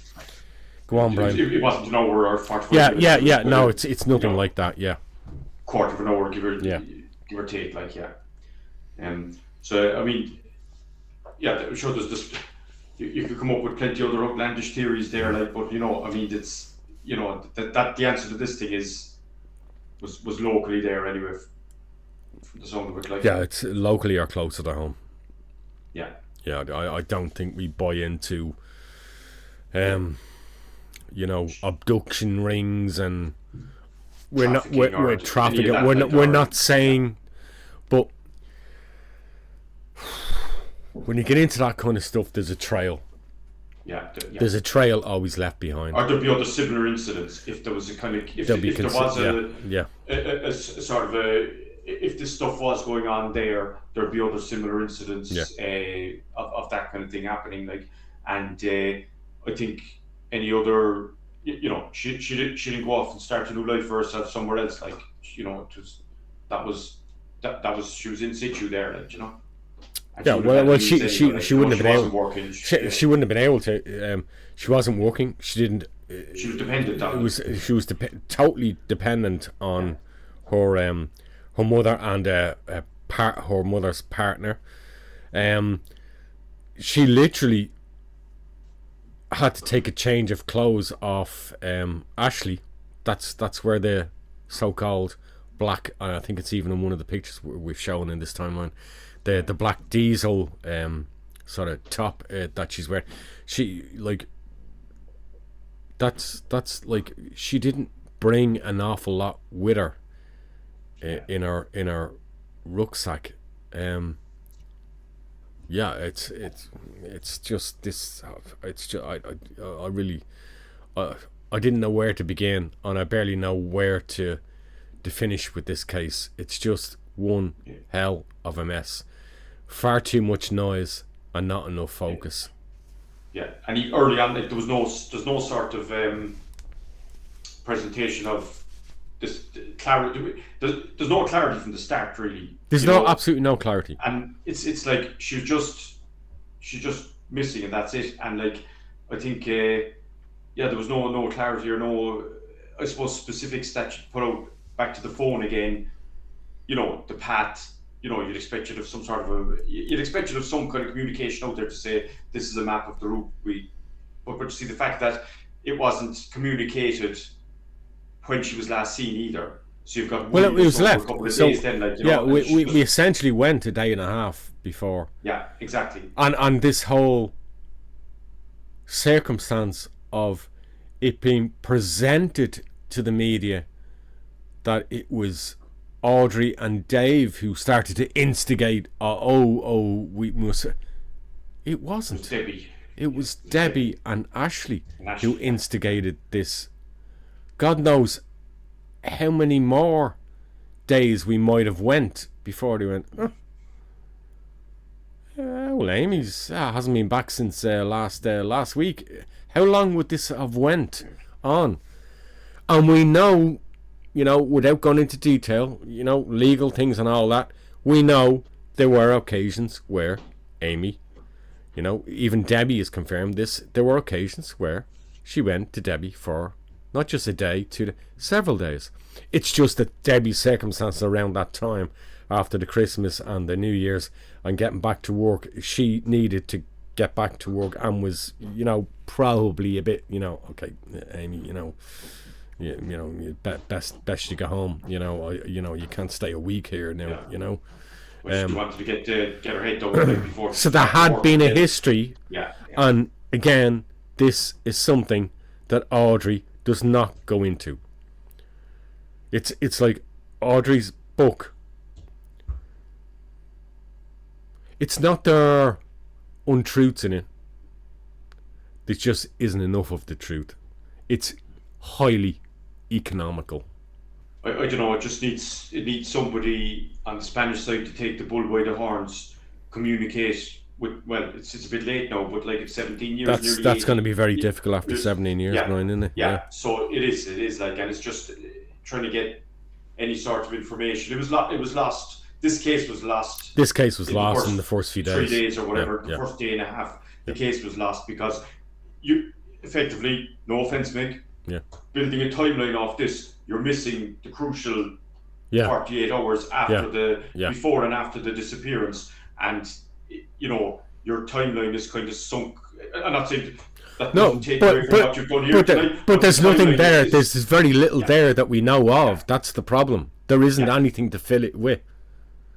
Go on, Brian. It wasn't an hour or 45 minutes. Yeah. No, it's nothing like that. Yeah. Quarter of an hour, give or take, like, yeah. So I mean, yeah, sure. There's you could come up with plenty of other outlandish theories there, like, but you know, I mean, it's, you know, that the answer to this thing was locally there anyway, from the sound of it, like. Yeah, it's locally or closer to home. Yeah. Yeah, I don't think we buy into, you know, abduction rings, and we're trafficking. We're not saying, but when you get into that kind of stuff, there's a trail. Yeah. There's a trail always left behind. Or there'd be other similar incidents if there was a kind of if there was a sort of a, if this stuff was going on there, there'd be other similar incidents of that kind of thing happening. Like, and I think any other, you know, she didn't go off and start a new life for herself somewhere else. Like, you know, that was she was in situ there, like, you know. Yeah, well, she wouldn't have been able. She wouldn't have been able to. She wasn't working. She didn't. She was dependent. She was totally dependent on her mother and her mother's partner. She literally had to take a change of clothes off Ashley. That's where the so-called black. I think it's even in one of the pictures we've shown in this timeline. The black diesel sort of top that she's wearing, she like that's like she didn't bring an awful lot with her in her rucksack. Yeah, it's just this. It's just I really I didn't know where to begin, and I barely know where to finish with this case. It's just one hell of a mess. Far too much noise and not enough focus. Yeah, and early on, like, there's no sort of presentation of this clarity. There's no clarity from the start, really. There's absolutely no clarity. And it's like she's just missing, and that's it. And like, I think there was no clarity or no, I suppose, specifics that she put out back to the phone again. You know, the path. You know, you'd expect of some kind of communication out there to say this is a map of the route but to see the fact that it wasn't communicated when she was last seen either. So you've got it was left. A couple of days then, like, you know, we essentially went a day and a half before. Yeah, exactly. And this whole circumstance of it being presented to the media that it was Audrey and Dave who started to instigate. We must. It wasn't. It was Debbie and Ashley who instigated this. God knows how many more days we might have went before they went. Well, Amy's hasn't been back since last week. How long would this have went on? And we know. You know, without going into detail, you know, legal things and all that, we know there were occasions where Amy, you know, even Debbie has confirmed this, there were occasions where she went to Debbie for not just a day, several days. It's just that Debbie's circumstances around that time, after the Christmas and the New Year's and getting back to work, she needed to get back to work and was, you know, probably a bit, you know, okay, Amy, you know, best you go home. You know, you can't stay a week here now. Yeah. You know, she wanted to get her head done before. So there had been a history. Yeah. And again, this is something that Audrey does not go into. It's like Audrey's book. It's not there are untruths in it. There just isn't enough of the truth. It's highly economical. I don't know. It needs somebody on the Spanish side to take the bull by the horns, communicate with. Well, it's a bit late now, but like it's 17 years. That's going to be very difficult after 17 years, Brian, isn't it? Yeah. So it is like, and it's just trying to get any sort of information. It was lost. This case was lost. This case was lost in the first few days. 3 days or whatever. The first day and a half, the case was lost because you effectively, no offense, Mick. Yeah. Building a timeline off this, you're missing the crucial 48 hours after before and after the disappearance, and you know your timeline is kind of sunk. I'm not saying that No, doesn't take away from what you've done here tonight. but there's the nothing timeline there. is- There's very little there that we know of. That's the problem. There isn't anything to fill it with.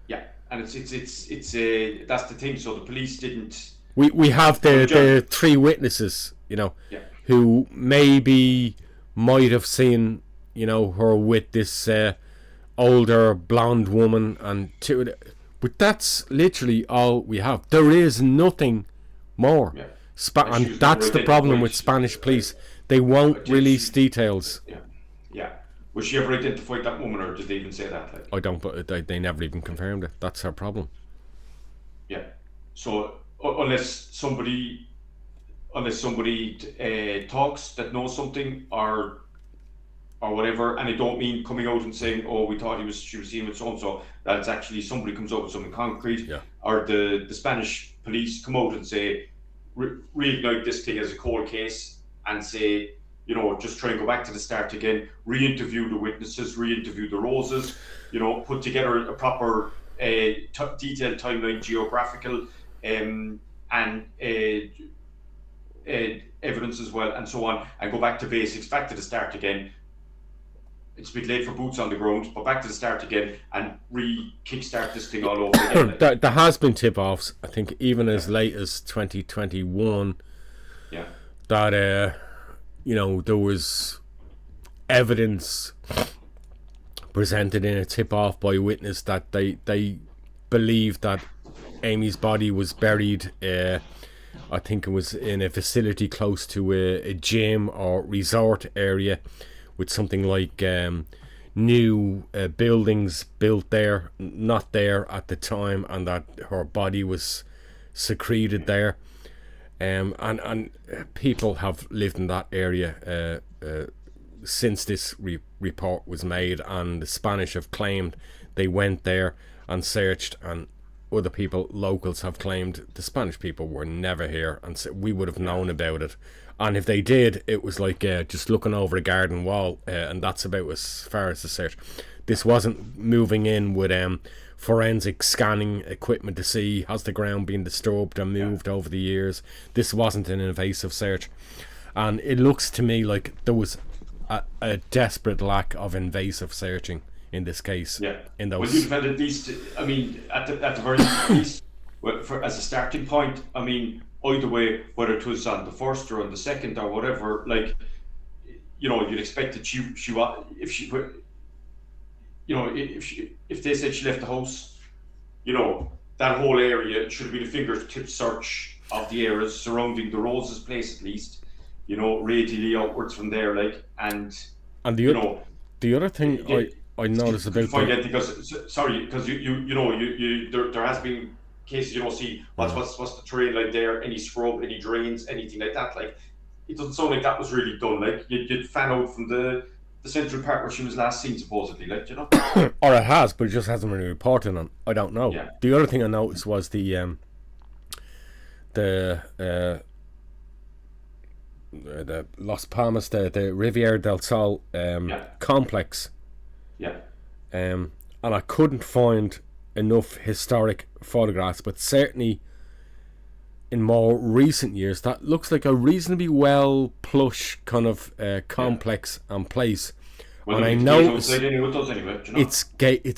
Yeah, and it's that's the thing. So the police didn't. We have the three witnesses, who maybe might have seen, her with this older blonde woman, but that's literally all we have. There is nothing more. Yeah. And that's the problem with Spanish police. They won't release details. Yeah. Was she ever identified, that woman, or did they even say that? Like? I don't, but they never even confirmed it. That's her problem. Yeah. So unless somebody talks that knows something or whatever, and I don't mean coming out and saying, "Oh, we thought she was seen with so and so." That's actually somebody comes up with something concrete, or the Spanish police come out and say, reignite this thing as a cold case and say, just try and go back to the start again, re-interview the witnesses, re-interview the Roses, put together a proper detailed timeline, geographical and evidence as well, and so on, and go back to basics, back to the start again. It's a bit late for boots on the ground, but back to the start again and kickstart this thing all over again. There has been tip-offs, I think, even as late as 2021. Yeah. That there was evidence presented in a tip-off by a witness that they believed that Amy's body was buried. I think it was in a facility close to a gym or resort area, with something like new buildings built there, not there at the time, and that her body was secreted there. And people have lived in that area since this report was made, and the Spanish have claimed they went there and searched, and other people, locals, have claimed the Spanish people were never here, and so we would have known about it. And if they did, it was like just looking over a garden wall, and that's about as far as the search. This wasn't moving in with forensic scanning equipment to see has the ground been disturbed or moved over the years. This wasn't an invasive search, and it looks to me like there was a desperate lack of invasive searching in this case. Yeah. In those. Well, you've had at least, I mean, at the very least, as a starting point, I mean, either way, whether it was on the first or on the second or whatever, like, you'd expect that if they said she left the house, that whole area should have been a fingertip search of the areas surrounding the Rose's place, at least, radially outwards from there, like, and the other thing I noticed about because there has been cases, see what's the terrain like there, any scrub, any drains, anything like that. Like, it doesn't sound like that was really done. Like, you'd fan out from the central part where she was last seen, supposedly, like, or it has, but it just hasn't been reported on. I don't know. Yeah. The other thing I noticed was the Las Palmas, the Riviera del Sol complex. Yeah. And I couldn't find enough historic photographs, but certainly in more recent years, that looks like a reasonably well plush kind of complex and place. Well, and I know it's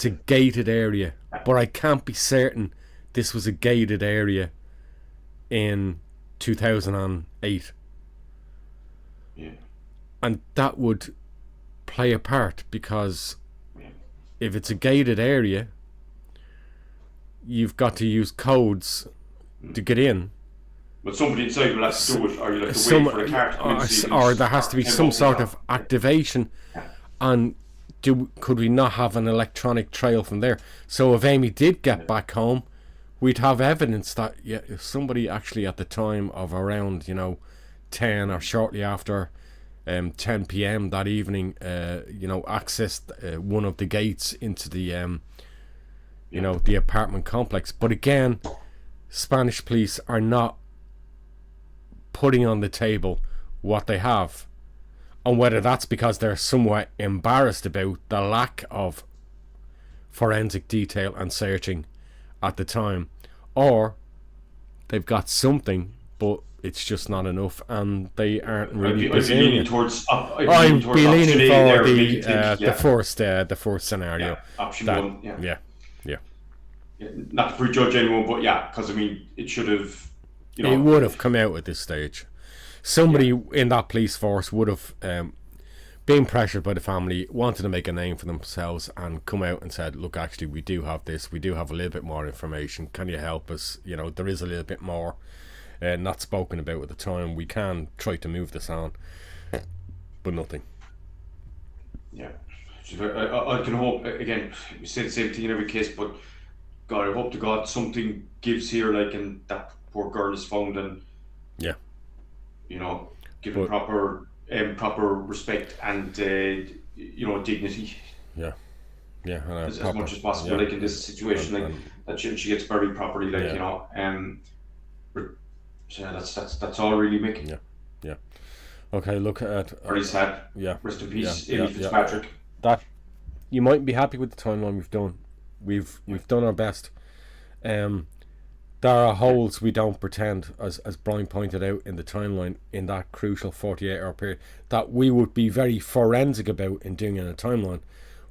a gated area, but I can't be certain this was a gated area in 2008. Yeah. And that would play a part, because if it's a gated area, you've got to use codes to get in. But somebody inside will have to do it, or you'll have to wait for a car to come in. Or there has to be some sort of activation. And could we not have an electronic trail from there? So if Amy did get back home, we'd have evidence that if somebody actually at the time of around 10 or shortly after 10 p.m. that evening accessed one of the gates into the the apartment complex. But again, Spanish police are not putting on the table what they have, and whether that's because they're somewhat embarrassed about the lack of forensic detail and searching at the time, or they've got something, but it's just not enough, and they aren't really I'd be leaning towards I'd be leaning for the first scenario. Yeah, option one. Yeah. Not to prejudge anyone, but because I mean, it should have. It would have come out at this stage. Somebody in that police force would have been pressured by the family, wanted to make a name for themselves, and come out and said, look, actually, we do have this, we do have a little bit more information, can you help us? There is a little bit more not spoken about at the time. We can try to move this on, but nothing. Yeah, I can hope, again, we say the same thing in every case, but God, I hope to God something gives here, and that poor girl is found, and given proper respect and dignity. As much as possible, in this situation, that she gets buried properly, So that's all really, Mick. Yeah. Okay, look at very sad. Rest in peace, Amy Fitzpatrick. That you might be happy with the timeline we've done. We've done our best. There are holes we don't pretend, as Brian pointed out in the timeline, in that crucial 48-hour period, that we would be very forensic about in doing in a timeline.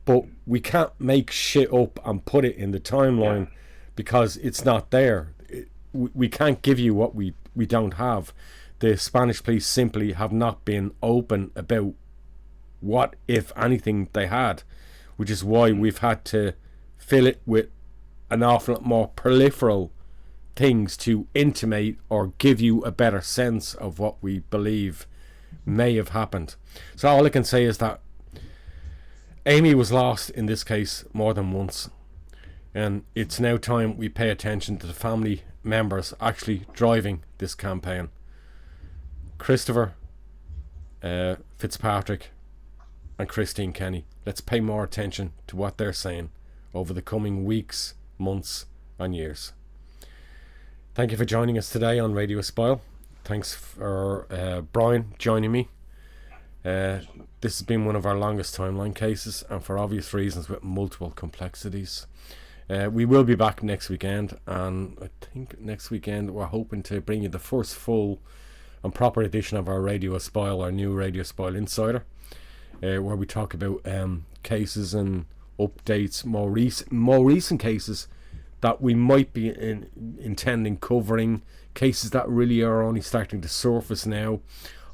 But we can't make shit up and put it in the timeline because it's not there. We can't give you what we don't have. The Spanish police simply have not been open about what, if anything, they had, which is why we've had to fill it with an awful lot more peripheral things to intimate or give you a better sense of what we believe may have happened. So all I can say is that Amy was lost in this case more than once, and it's now time we pay attention to the family members actually driving this campaign. Christopher Fitzpatrick and Christine Kenny, let's pay more attention to what they're saying over the coming weeks, months and years. Thank you for joining us today on Radio Espial. Thanks for Brian joining me. This has been one of our longest timeline cases, and for obvious reasons with multiple complexities. We will be back next weekend, and I think next weekend we're hoping to bring you the first full and proper edition of our Radio Espial, our new Radio Espial Insider, where we talk about cases and updates, more recent cases that we might be intending covering, cases that really are only starting to surface now.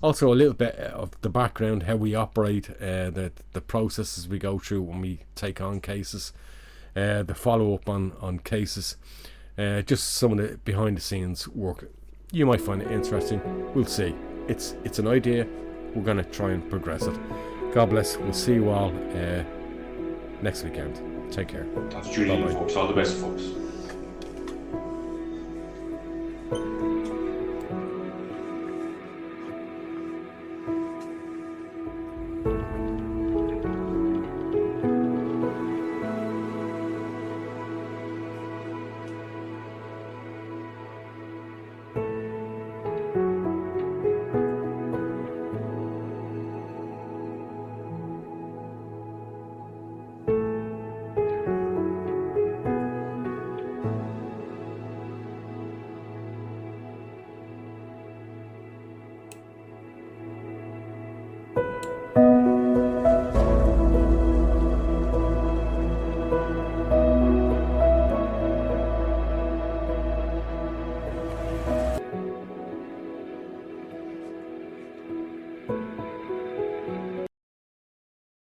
Also a little bit of the background, how we operate, the processes we go through when we take on cases, the follow-up on cases, just some of the behind the scenes work. You might find it interesting. We'll see. It's an idea. We're going to try and progress it. God bless. We'll see you all next weekend. Take care. That's Julian, folks. All the best, folks.